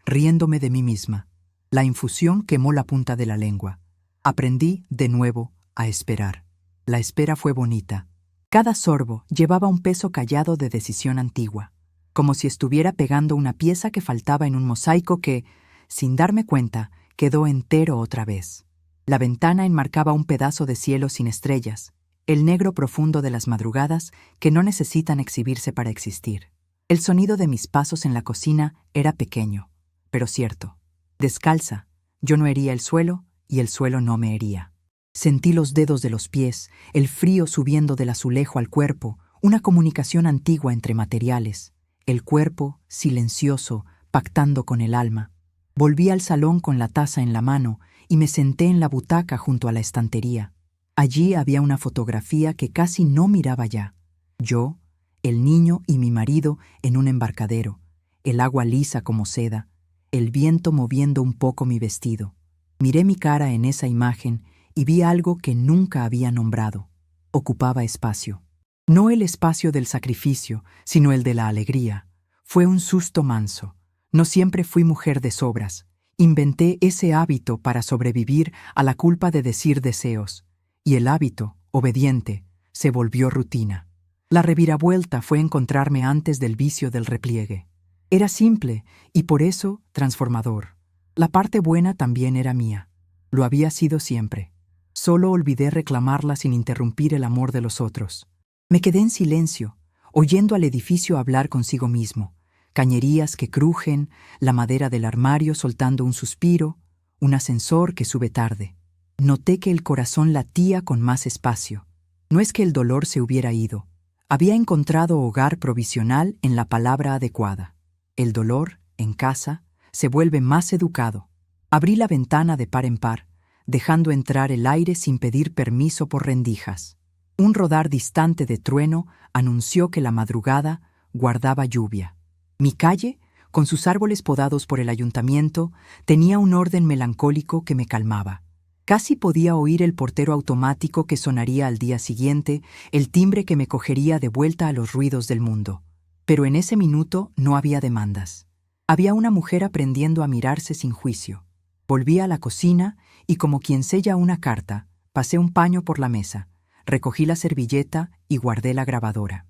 riéndome de mí misma. La infusión quemó la punta de la lengua. Aprendí, de nuevo, a esperar. La espera fue bonita. Cada sorbo llevaba un peso callado de decisión antigua, como si estuviera pegando una pieza que faltaba en un mosaico que, sin darme cuenta, quedó entero otra vez. La ventana enmarcaba un pedazo de cielo sin estrellas, el negro profundo de las madrugadas que no necesitan exhibirse para existir. El sonido de mis pasos en la cocina era pequeño, pero cierto. Descalza, yo no hería el suelo y el suelo no me hería. Sentí los dedos de los pies, el frío subiendo del azulejo al cuerpo, una comunicación antigua entre materiales. El cuerpo, silencioso, pactando con el alma. Volví al salón con la taza en la mano y me senté en la butaca junto a la estantería. Allí había una fotografía que casi no miraba ya. Yo, el niño y mi marido en un embarcadero, el agua lisa como seda, el viento moviendo un poco mi vestido. Miré mi cara en esa imagen y vi algo que nunca había nombrado. Ocupaba espacio. No el espacio del sacrificio, sino el de la alegría. Fue un susto manso. No siempre fui mujer de sobras. Inventé ese hábito para sobrevivir a la culpa de decir deseos. Y el hábito, obediente, se volvió rutina. La reviravuelta fue encontrarme antes del vicio del repliegue. Era simple y por eso transformador. La parte buena también era mía. Lo había sido siempre. Solo olvidé reclamarla sin interrumpir el amor de los otros. Me quedé en silencio, oyendo al edificio hablar consigo mismo. Cañerías que crujen, la madera del armario soltando un suspiro, un ascensor que sube tarde. Noté que el corazón latía con más espacio. No es que el dolor se hubiera ido. Había encontrado hogar provisional en la palabra adecuada. El dolor, en casa, se vuelve más educado. Abrí la ventana de par en par, dejando entrar el aire sin pedir permiso por rendijas. Un rodar distante de trueno anunció que la madrugada guardaba lluvia. Mi calle, con sus árboles podados por el ayuntamiento, tenía un orden melancólico que me calmaba. Casi podía oír el portero automático que sonaría al día siguiente, el timbre que me cogería de vuelta a los ruidos del mundo. Pero en ese minuto no había demandas. Había una mujer aprendiendo a mirarse sin juicio. Volví a la cocina y, como quien sella una carta, pasé un paño por la mesa, recogí la servilleta y guardé la grabadora.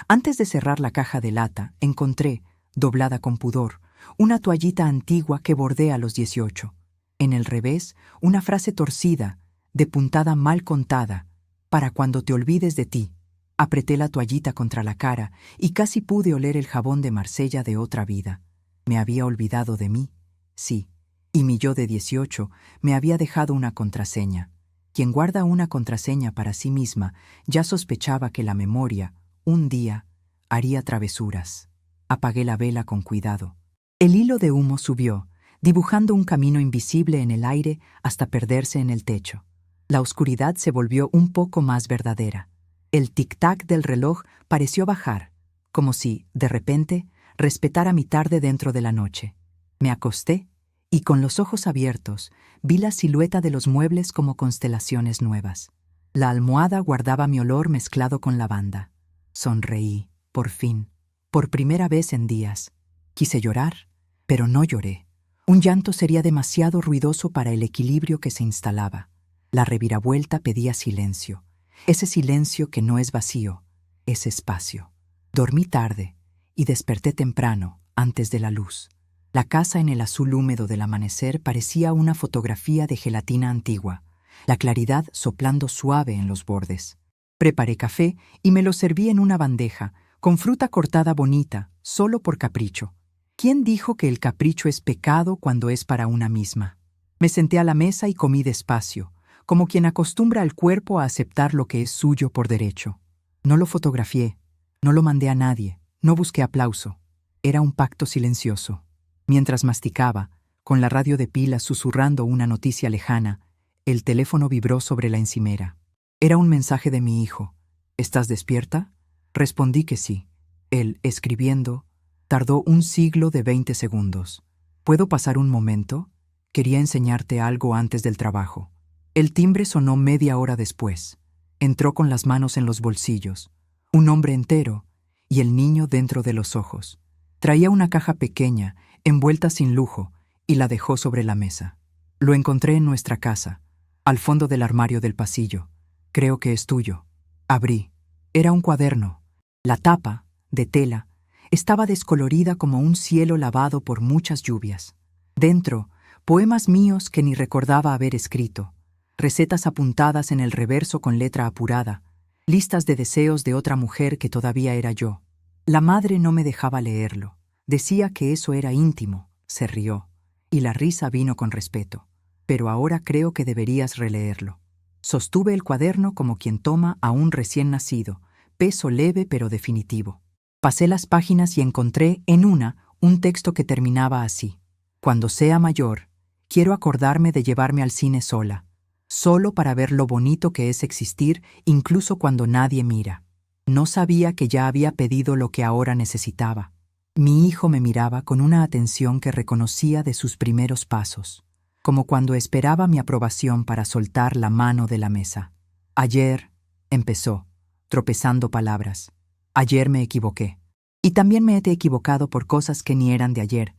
Antes de cerrar la caja de lata, encontré, doblada con pudor, una toallita antigua que bordé a los 18. En el revés, una frase torcida, de puntada mal contada, para cuando te olvides de ti. Apreté la toallita contra la cara y casi pude oler el jabón de Marsella de otra vida. Me había olvidado de mí, sí, y mi yo de 18 me había dejado una contraseña. Quien guarda una contraseña para sí misma ya sospechaba que la memoria, un día, haría travesuras. Apagué la vela con cuidado. El hilo de humo subió, dibujando un camino invisible en el aire hasta perderse en el techo. La oscuridad se volvió un poco más verdadera. El tic-tac del reloj pareció bajar, como si, de repente, respetara mi tarde dentro de la noche. Me acosté y, con los ojos abiertos, vi la silueta de los muebles como constelaciones nuevas. La almohada guardaba mi olor mezclado con lavanda. Sonreí, por fin, por primera vez en días. Quise llorar, pero no lloré. Un llanto sería demasiado ruidoso para el equilibrio que se instalaba. La reviravuelta pedía silencio. Ese silencio que no es vacío, es espacio. Dormí tarde y desperté temprano, antes de la luz. La casa en el azul húmedo del amanecer parecía una fotografía de gelatina antigua, la claridad soplando suave en los bordes. Preparé café y me lo serví en una bandeja, con fruta cortada bonita, solo por capricho. ¿Quién dijo que el capricho es pecado cuando es para una misma? Me senté a la mesa y comí despacio, como quien acostumbra al cuerpo a aceptar lo que es suyo por derecho. No lo fotografié, no lo mandé a nadie, no busqué aplauso. Era un pacto silencioso. Mientras masticaba, con la radio de pilas susurrando una noticia lejana, el teléfono vibró sobre la encimera. Era un mensaje de mi hijo. ¿Estás despierta? Respondí que sí. Él, escribiendo, tardó un siglo de 20 segundos. ¿Puedo pasar un momento? Quería enseñarte algo antes del trabajo. El timbre sonó media hora después. Entró con las manos en los bolsillos, un hombre entero, y el niño dentro de los ojos. Traía una caja pequeña, envuelta sin lujo, y la dejó sobre la mesa. Lo encontré en nuestra casa, al fondo del armario del pasillo. Creo que es tuyo. Abrí. Era un cuaderno. La tapa, de tela, estaba descolorida como un cielo lavado por muchas lluvias. Dentro, poemas míos que ni recordaba haber escrito, recetas apuntadas en el reverso con letra apurada, listas de deseos de otra mujer que todavía era yo. La madre no me dejaba leerlo. Decía que eso era íntimo. Se rió. Y la risa vino con respeto. Pero ahora creo que deberías releerlo. Sostuve el cuaderno como quien toma a un recién nacido, peso leve pero definitivo. Pasé las páginas y encontré en una un texto que terminaba así. Cuando sea mayor, quiero acordarme de llevarme al cine sola, solo para ver lo bonito que es existir incluso cuando nadie mira. No sabía que ya había pedido lo que ahora necesitaba. Mi hijo me miraba con una atención que reconocía de sus primeros pasos, como cuando esperaba mi aprobación para soltar la mano de la mesa. Ayer, empezó, tropezando palabras. Ayer me equivoqué. Y también me he equivocado por cosas que ni eran de ayer.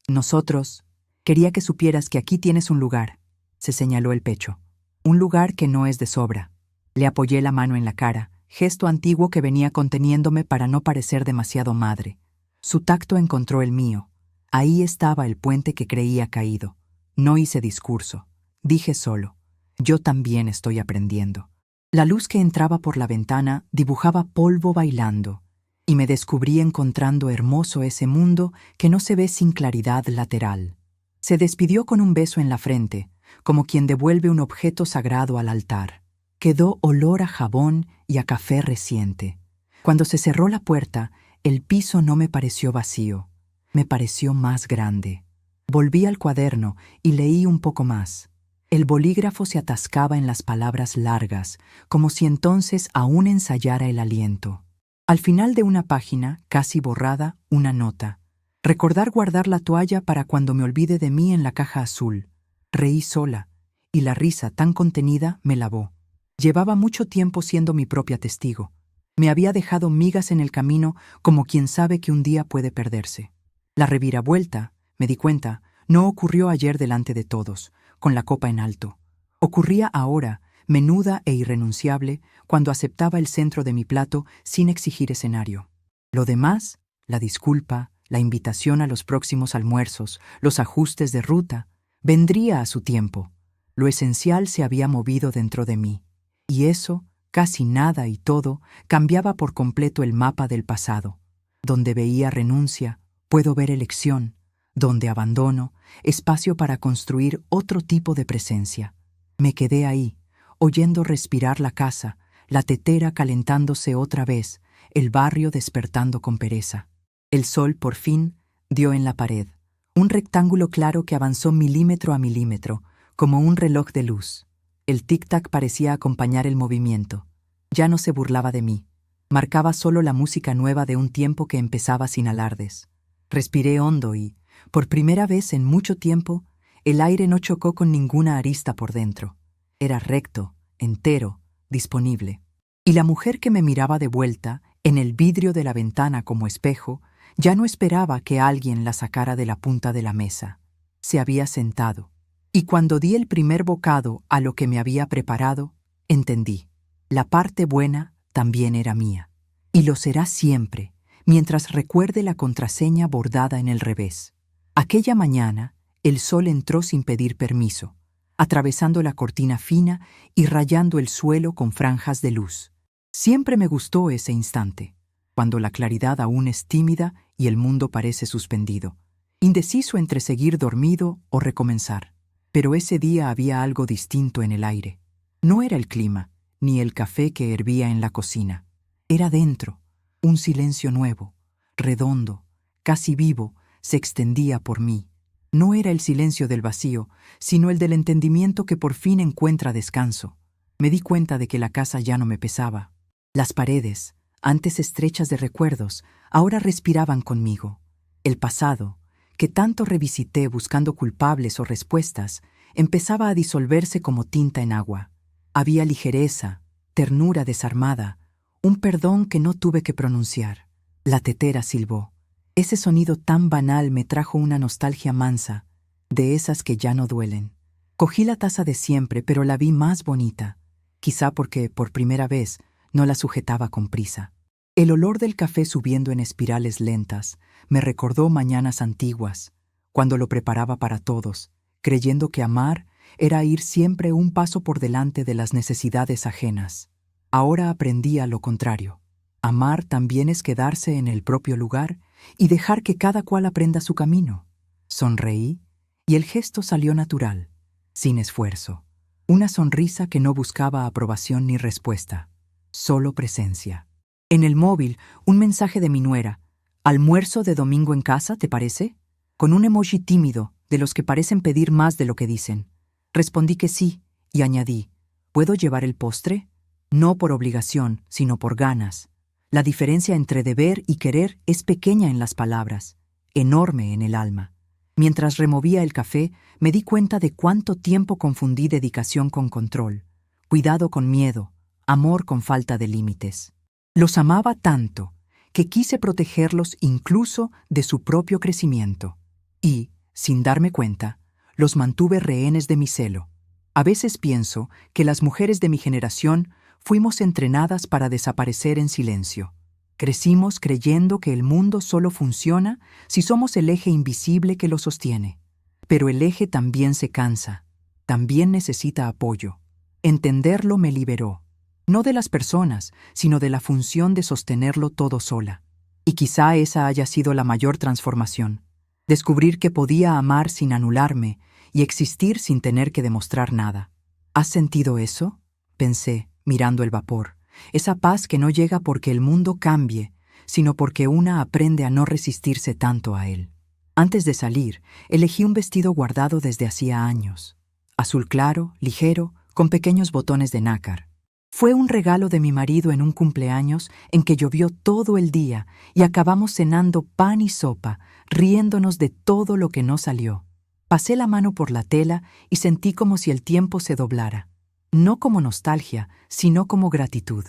Nosotros, quería que supieras que aquí tienes un lugar. Se señaló el pecho. Un lugar que no es de sobra. Le apoyé la mano en la cara, gesto antiguo que venía conteniéndome para no parecer demasiado madre. Su tacto encontró el mío. Ahí estaba el puente que creía caído. No hice discurso. Dije solo, yo también estoy aprendiendo. La luz que entraba por la ventana dibujaba polvo bailando, y me descubrí encontrando hermoso ese mundo que no se ve sin claridad lateral. Se despidió con un beso en la frente, como quien devuelve un objeto sagrado al altar. Quedó olor a jabón y a café reciente. Cuando se cerró la puerta, el piso no me pareció vacío, me pareció más grande. Volví al cuaderno y leí un poco más. El bolígrafo se atascaba en las palabras largas, como si entonces aún ensayara el aliento. Al final de una página, casi borrada, una nota. Recordar guardar la toalla para cuando me olvide de mí en la caja azul. Reí sola, y la risa tan contenida me lavó. Llevaba mucho tiempo siendo mi propia testigo. Me había dejado migas en el camino como quien sabe que un día puede perderse. La reviravuelta, me di cuenta, no ocurrió ayer delante de todos, con la copa en alto. Ocurría ahora, menuda e irrenunciable, cuando aceptaba el centro de mi plato sin exigir escenario. Lo demás, la disculpa, la invitación a los próximos almuerzos, los ajustes de ruta, vendría a su tiempo. Lo esencial se había movido dentro de mí. Y eso, casi nada y todo, cambiaba por completo el mapa del pasado. Donde veía renuncia, puedo ver elección. Donde abandono, espacio para construir otro tipo de presencia. Me quedé ahí, oyendo respirar la casa, la tetera calentándose otra vez, el barrio despertando con pereza. El sol, por fin, dio en la pared, un rectángulo claro que avanzó milímetro a milímetro, como un reloj de luz. El tic-tac parecía acompañar el movimiento. Ya no se burlaba de mí. Marcaba solo la música nueva de un tiempo que empezaba sin alardes. Respiré hondo y, por primera vez en mucho tiempo, el aire no chocó con ninguna arista por dentro. Era recto, entero, disponible. Y la mujer que me miraba de vuelta, en el vidrio de la ventana como espejo, ya no esperaba que alguien la sacara de la punta de la mesa. Se había sentado. Y cuando di el primer bocado a lo que me había preparado, entendí. La parte buena también era mía. Y lo será siempre, mientras recuerde la contraseña bordada en el revés. Aquella mañana, el sol entró sin pedir permiso, atravesando la cortina fina y rayando el suelo con franjas de luz. Siempre me gustó ese instante, cuando la claridad aún es tímida y el mundo parece suspendido, indeciso entre seguir dormido o recomenzar. Pero ese día había algo distinto en el aire. No era el clima, ni el café que hervía en la cocina. Era dentro, un silencio nuevo, redondo, casi vivo, se extendía por mí. No era el silencio del vacío, sino el del entendimiento que por fin encuentra descanso. Me di cuenta de que la casa ya no me pesaba. Las paredes, antes estrechas de recuerdos, ahora respiraban conmigo. El pasado, que tanto revisité buscando culpables o respuestas, empezaba a disolverse como tinta en agua. Había ligereza, ternura desarmada, un perdón que no tuve que pronunciar. La tetera silbó. Ese sonido tan banal me trajo una nostalgia mansa, de esas que ya no duelen. Cogí la taza de siempre, pero la vi más bonita, quizá porque, por primera vez, no la sujetaba con prisa. El olor del café subiendo en espirales lentas me recordó mañanas antiguas, cuando lo preparaba para todos, creyendo que amar era ir siempre un paso por delante de las necesidades ajenas. Ahora aprendí lo contrario. Amar también es quedarse en el propio lugar y dejar que cada cual aprenda su camino. Sonreí y el gesto salió natural, sin esfuerzo. Una sonrisa que no buscaba aprobación ni respuesta, solo presencia. En el móvil, un mensaje de mi nuera. ¿Almuerzo de domingo en casa, te parece? Con un emoji tímido, de los que parecen pedir más de lo que dicen. Respondí que sí, y añadí, ¿puedo llevar el postre? No por obligación, sino por ganas. La diferencia entre deber y querer es pequeña en las palabras, enorme en el alma. Mientras removía el café, me di cuenta de cuánto tiempo confundí dedicación con control, cuidado con miedo, amor con falta de límites. Los amaba tanto que quise protegerlos incluso de su propio crecimiento. Y, sin darme cuenta, los mantuve rehenes de mi celo. A veces pienso que las mujeres de mi generación fuimos entrenadas para desaparecer en silencio. Crecimos creyendo que el mundo solo funciona si somos el eje invisible que lo sostiene. Pero el eje también se cansa, también necesita apoyo. Entenderlo me liberó, no de las personas, sino de la función de sostenerlo todo sola. Y quizá esa haya sido la mayor transformación. Descubrir que podía amar sin anularme y existir sin tener que demostrar nada. ¿Has sentido eso? Pensé, mirando el vapor. Esa paz que no llega porque el mundo cambie, sino porque una aprende a no resistirse tanto a él. Antes de salir, elegí un vestido guardado desde hacía años. Azul claro, ligero, con pequeños botones de nácar. Fue un regalo de mi marido en un cumpleaños en que llovió todo el día y acabamos cenando pan y sopa, riéndonos de todo lo que no salió. Pasé la mano por la tela y sentí como si el tiempo se doblara. No como nostalgia, sino como gratitud.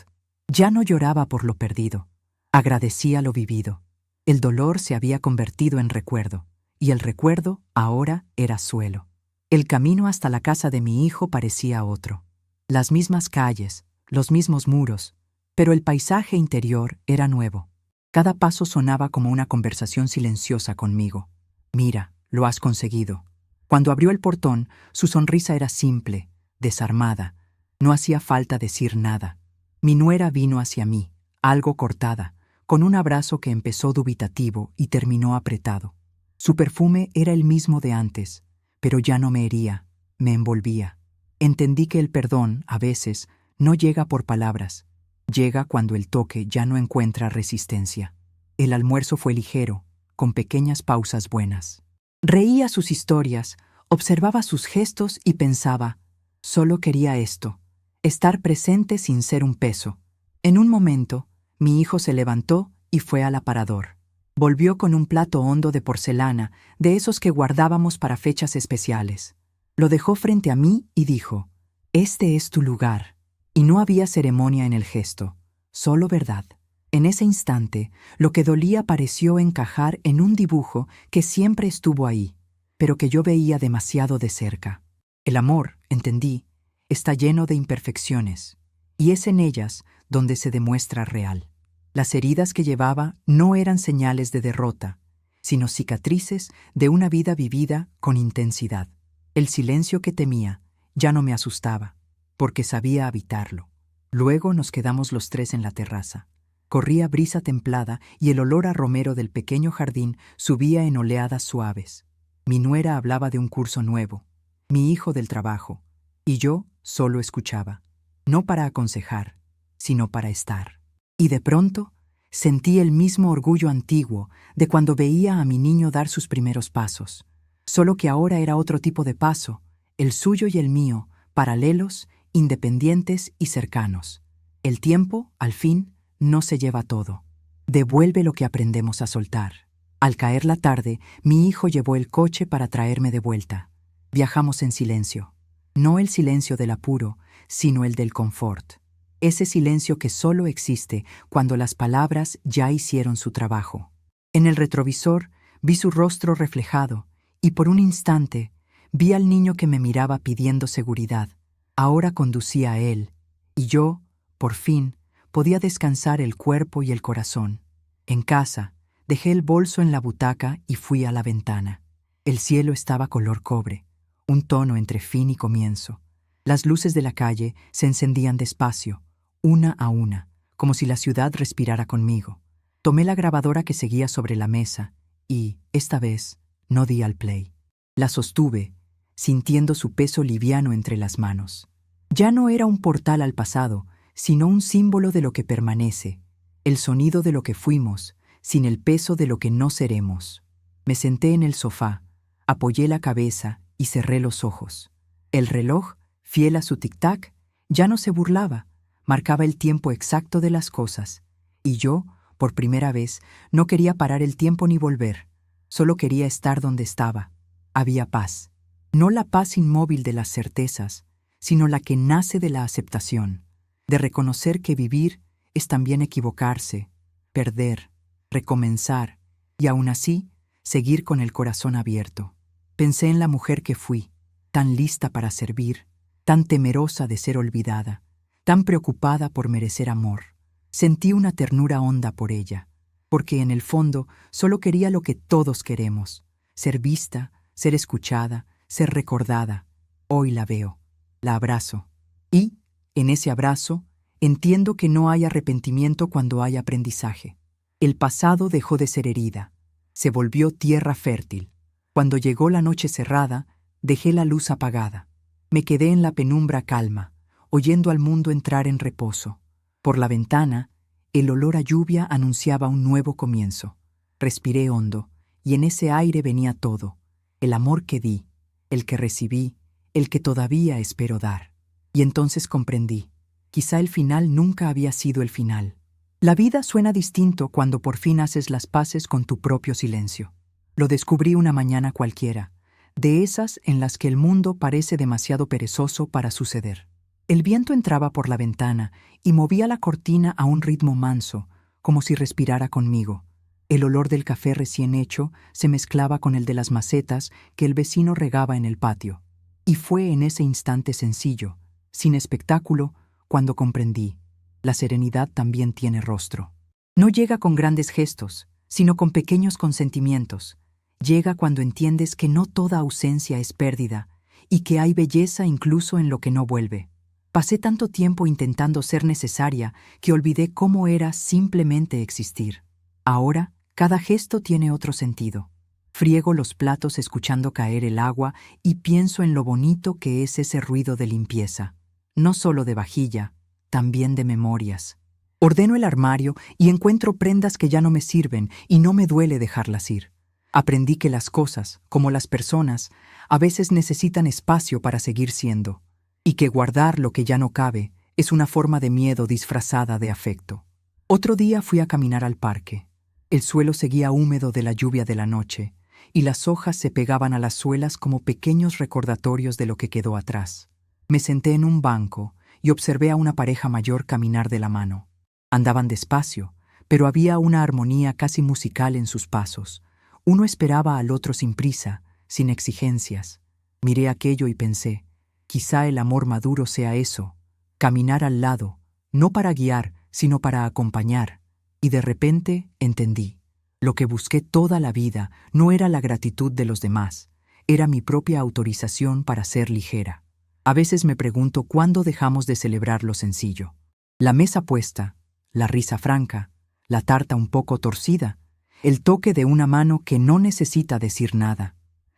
Ya no lloraba por lo perdido. Agradecía lo vivido. El dolor se había convertido en recuerdo, y el recuerdo ahora era suelo. El camino hasta la casa de mi hijo parecía otro. Las mismas calles, los mismos muros, pero el paisaje interior era nuevo. Cada paso sonaba como una conversación silenciosa conmigo. Mira, lo has conseguido. Cuando abrió el portón, su sonrisa era simple, desarmada. No hacía falta decir nada. Mi nuera vino hacia mí, algo cortada, con un abrazo que empezó dubitativo y terminó apretado. Su perfume era el mismo de antes, pero ya no me hería, me envolvía. Entendí que el perdón, a veces, no llega por palabras. Llega cuando el toque ya no encuentra resistencia. El almuerzo fue ligero, con pequeñas pausas buenas. Reía sus historias, observaba sus gestos y pensaba, solo quería esto, estar presente sin ser un peso. En un momento, mi hijo se levantó y fue al aparador. Volvió con un plato hondo de porcelana, de esos que guardábamos para fechas especiales. Lo dejó frente a mí y dijo, «Este es tu lugar». Y no había ceremonia en el gesto, solo verdad. En ese instante, lo que dolía pareció encajar en un dibujo que siempre estuvo ahí, pero que yo veía demasiado de cerca. El amor, entendí, está lleno de imperfecciones, y es en ellas donde se demuestra real. Las heridas que llevaba no eran señales de derrota, sino cicatrices de una vida vivida con intensidad. El silencio que temía ya no me asustaba, porque sabía habitarlo. Luego nos quedamos los tres en la terraza. Corría brisa templada y el olor a romero del pequeño jardín subía en oleadas suaves. Mi nuera hablaba de un curso nuevo, mi hijo del trabajo, y yo solo escuchaba, no para aconsejar, sino para estar. Y de pronto sentí el mismo orgullo antiguo de cuando veía a mi niño dar sus primeros pasos, solo que ahora era otro tipo de paso, el suyo y el mío, paralelos, independientes y cercanos. El tiempo, al fin, no se lleva todo. Devuelve lo que aprendemos a soltar. Al caer la tarde, mi hijo llevó el coche para traerme de vuelta. Viajamos en silencio. No el silencio del apuro, sino el del confort. Ese silencio que solo existe cuando las palabras ya hicieron su trabajo. En el retrovisor vi su rostro reflejado y por un instante vi al niño que me miraba pidiendo seguridad. Ahora conducía a él, y yo, por fin, podía descansar el cuerpo y el corazón. En casa, dejé el bolso en la butaca y fui a la ventana. El cielo estaba color cobre, un tono entre fin y comienzo. Las luces de la calle se encendían despacio, una a una, como si la ciudad respirara conmigo. Tomé la grabadora que seguía sobre la mesa y, esta vez, no di al play. La sostuve, sintiendo su peso liviano entre las manos. Ya no era un portal al pasado, sino un símbolo de lo que permanece, el sonido de lo que fuimos, sin el peso de lo que no seremos. Me senté en el sofá, apoyé la cabeza y cerré los ojos. El reloj, fiel a su tic-tac, ya no se burlaba, marcaba el tiempo exacto de las cosas, y yo, por primera vez, no quería parar el tiempo ni volver, solo quería estar donde estaba. Había paz, no la paz inmóvil de las certezas, sino la que nace de la aceptación, de reconocer que vivir es también equivocarse, perder, recomenzar, y aún así, seguir con el corazón abierto. Pensé en la mujer que fui, tan lista para servir, tan temerosa de ser olvidada, tan preocupada por merecer amor. Sentí una ternura honda por ella, porque en el fondo solo quería lo que todos queremos, ser vista, ser escuchada, ser recordada. Hoy la veo, la abrazo. Y, en ese abrazo, entiendo que no hay arrepentimiento cuando hay aprendizaje. El pasado dejó de ser herida, se volvió tierra fértil. Cuando llegó la noche cerrada, dejé la luz apagada. Me quedé en la penumbra calma, oyendo al mundo entrar en reposo. Por la ventana, el olor a lluvia anunciaba un nuevo comienzo. Respiré hondo, y en ese aire venía todo, el amor que di, el que recibí, el que todavía espero dar. Y entonces comprendí, quizá el final nunca había sido el final. La vida suena distinto cuando por fin haces las paces con tu propio silencio. Lo descubrí una mañana cualquiera, de esas en las que el mundo parece demasiado perezoso para suceder. El viento entraba por la ventana y movía la cortina a un ritmo manso, como si respirara conmigo. El olor del café recién hecho se mezclaba con el de las macetas que el vecino regaba en el patio. Y fue en ese instante sencillo, sin espectáculo, cuando comprendí: la serenidad también tiene rostro. No llega con grandes gestos, sino con pequeños consentimientos. Llega cuando entiendes que no toda ausencia es pérdida y que hay belleza incluso en lo que no vuelve. Pasé tanto tiempo intentando ser necesaria que olvidé cómo era simplemente existir. Ahora, cada gesto tiene otro sentido. Friego los platos escuchando caer el agua y pienso en lo bonito que es ese ruido de limpieza. No solo de vajilla, también de memorias. Ordeno el armario y encuentro prendas que ya no me sirven y no me duele dejarlas ir. Aprendí que las cosas, como las personas, a veces necesitan espacio para seguir siendo, y que guardar lo que ya no cabe es una forma de miedo disfrazada de afecto. Otro día fui a caminar al parque. El suelo seguía húmedo de la lluvia de la noche, y las hojas se pegaban a las suelas como pequeños recordatorios de lo que quedó atrás. Me senté en un banco y observé a una pareja mayor caminar de la mano. Andaban despacio, pero había una armonía casi musical en sus pasos. Uno esperaba al otro sin prisa, sin exigencias. Miré aquello y pensé, quizá el amor maduro sea eso, caminar al lado, no para guiar, sino para acompañar. Y de repente entendí. Lo que busqué toda la vida no era la gratitud de los demás, era mi propia autorización para ser ligera. A veces me pregunto cuándo dejamos de celebrar lo sencillo. La mesa puesta, la risa franca, la tarta un poco torcida, el toque de una mano que no necesita decir nada.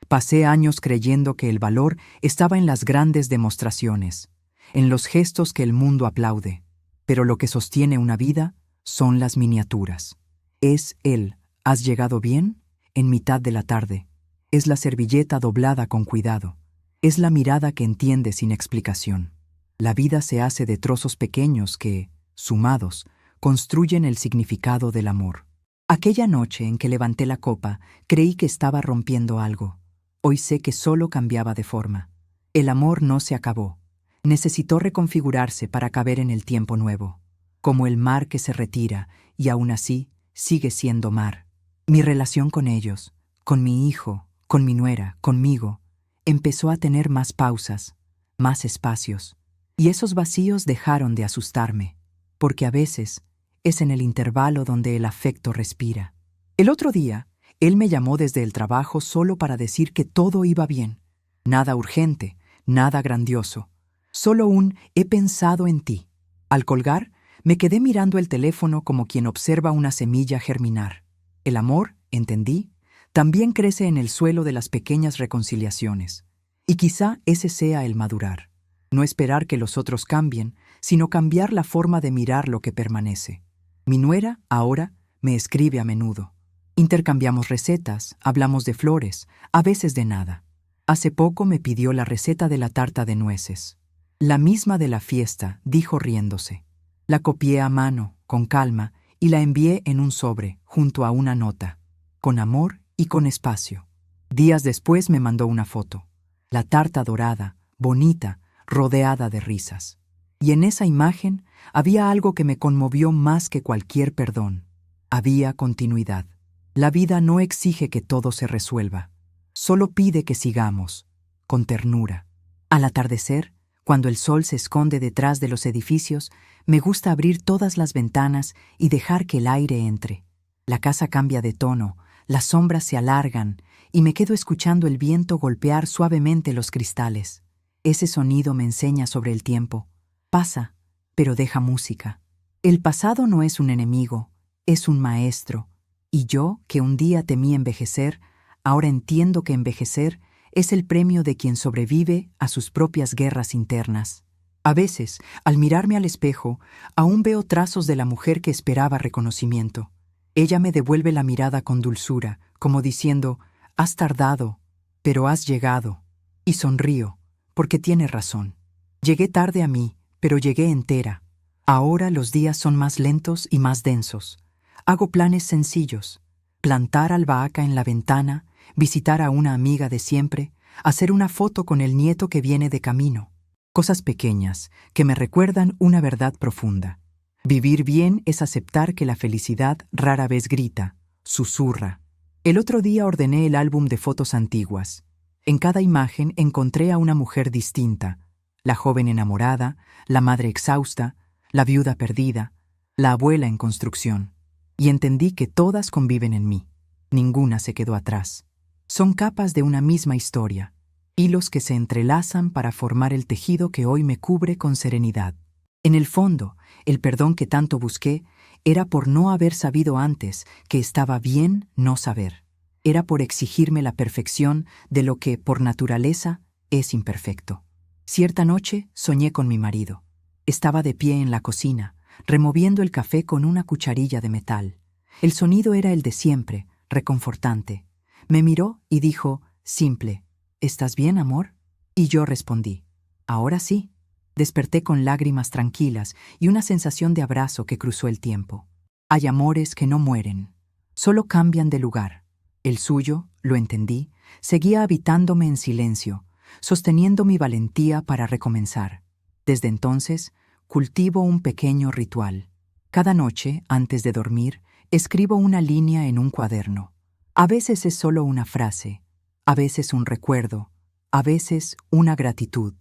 Pasé años creyendo que el valor estaba en las grandes demostraciones, en los gestos que el mundo aplaude, pero lo que sostiene una vida son las miniaturas. Es el ¿has llegado bien? En mitad de la tarde. Es la servilleta doblada con cuidado. Es la mirada que entiende sin explicación. La vida se hace de trozos pequeños que, sumados, construyen el significado del amor. Aquella noche en que levanté la copa, creí que estaba rompiendo algo. Hoy sé que solo cambiaba de forma. El amor no se acabó. Necesitó reconfigurarse para caber en el tiempo nuevo. Como el mar que se retira y aún así sigue siendo mar. Mi relación con ellos, con mi hijo, con mi nuera, conmigo, empezó a tener más pausas, más espacios, y esos vacíos dejaron de asustarme, porque a veces es en el intervalo donde el afecto respira. El otro día, él me llamó desde el trabajo solo para decir que todo iba bien, nada urgente, nada grandioso, solo un «he pensado en ti». Al colgar, me quedé mirando el teléfono como quien observa una semilla germinar. El amor, entendí, también crece en el suelo de las pequeñas reconciliaciones. Y quizá ese sea el madurar. No esperar que los otros cambien, sino cambiar la forma de mirar lo que permanece. Mi nuera, ahora, me escribe a menudo. Intercambiamos recetas, hablamos de flores, a veces de nada. Hace poco me pidió la receta de la tarta de nueces. La misma de la fiesta, dijo riéndose. La copié a mano, con calma, y la envié en un sobre, junto a una nota, con amor y con espacio. Días después me mandó una foto. La tarta dorada, bonita, rodeada de risas. Y en esa imagen había algo que me conmovió más que cualquier perdón. Había continuidad. La vida no exige que todo se resuelva. Solo pide que sigamos, con ternura. Al atardecer, cuando el sol se esconde detrás de los edificios, me gusta abrir todas las ventanas y dejar que el aire entre. La casa cambia de tono, las sombras se alargan y me quedo escuchando el viento golpear suavemente los cristales. Ese sonido me enseña sobre el tiempo. Pasa, pero deja música. El pasado no es un enemigo, es un maestro. Y yo, que un día temí envejecer, ahora entiendo que envejecer es el premio de quien sobrevive a sus propias guerras internas. A veces, al mirarme al espejo, aún veo trazos de la mujer que esperaba reconocimiento. Ella me devuelve la mirada con dulzura, como diciendo, «Has tardado, pero has llegado». Y sonrío, porque tiene razón. Llegué tarde a mí, pero llegué entera. Ahora los días son más lentos y más densos. Hago planes sencillos. Plantar albahaca en la ventana, visitar a una amiga de siempre, hacer una foto con el nieto que viene de camino. Cosas pequeñas que me recuerdan una verdad profunda. Vivir bien es aceptar que la felicidad rara vez grita, susurra. El otro día ordené el álbum de fotos antiguas. En cada imagen encontré a una mujer distinta, la joven enamorada, la madre exhausta, la viuda perdida, la abuela en construcción. Y entendí que todas conviven en mí. Ninguna se quedó atrás. Son capas de una misma historia, hilos que se entrelazan para formar el tejido que hoy me cubre con serenidad. En el fondo, el perdón que tanto busqué era por no haber sabido antes que estaba bien no saber. Era por exigirme la perfección de lo que, por naturaleza, es imperfecto. Cierta noche soñé con mi marido. Estaba de pie en la cocina, removiendo el café con una cucharilla de metal. El sonido era el de siempre, reconfortante. Me miró y dijo, simple, «¿Estás bien, amor?» Y yo respondí, «Ahora sí». Desperté con lágrimas tranquilas y una sensación de abrazo que cruzó el tiempo. Hay amores que no mueren, solo cambian de lugar. El suyo, lo entendí, seguía habitándome en silencio, sosteniendo mi valentía para recomenzar. Desde entonces, cultivo un pequeño ritual. Cada noche, antes de dormir, escribo una línea en un cuaderno. A veces es solo una frase, a veces un recuerdo, a veces una gratitud.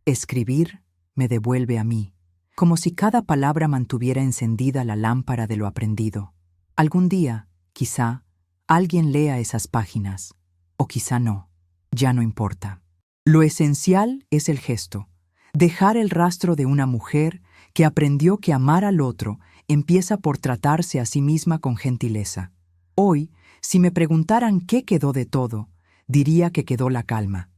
Escribir me devuelve a mí, como si cada palabra mantuviera encendida la lámpara de lo aprendido. Algún día, quizá, alguien lea esas páginas, o quizá no, ya no importa. Lo esencial es el gesto, dejar el rastro de una mujer que aprendió que amar al otro empieza por tratarse a sí misma con gentileza. Hoy, si me preguntaran qué quedó de todo, diría que quedó la calma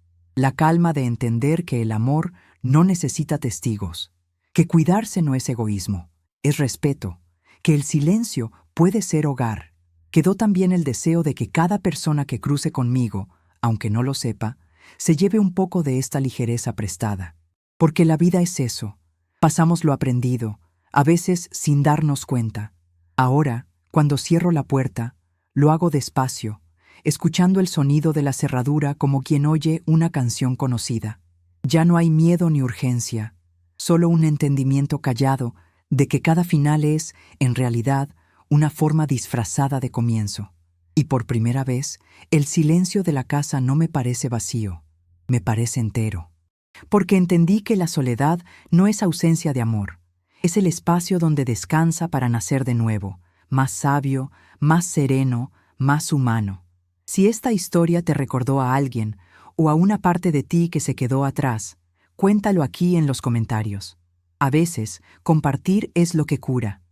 de entender que el amor no necesita testigos, que cuidarse no es egoísmo, es respeto, que el silencio puede ser hogar. Quedó también el deseo de que cada persona que cruce conmigo, aunque no lo sepa, se lleve un poco de esta ligereza prestada. Porque la vida es eso, pasamos lo aprendido, a veces sin darnos cuenta. Ahora, cuando cierro la puerta, lo hago despacio, escuchando el sonido de la cerradura como quien oye una canción conocida. Ya no hay miedo ni urgencia, solo un entendimiento callado de que cada final es, en realidad, una forma disfrazada de comienzo. Y por primera vez, el silencio de la casa no me parece vacío, me parece entero. Porque entendí que la soledad no es ausencia de amor, es el espacio donde descansa para nacer de nuevo, más sabio, más sereno, más humano. Si esta historia te recordó a alguien o a una parte de ti que se quedó atrás, cuéntalo aquí en los comentarios. A veces, compartir es lo que cura.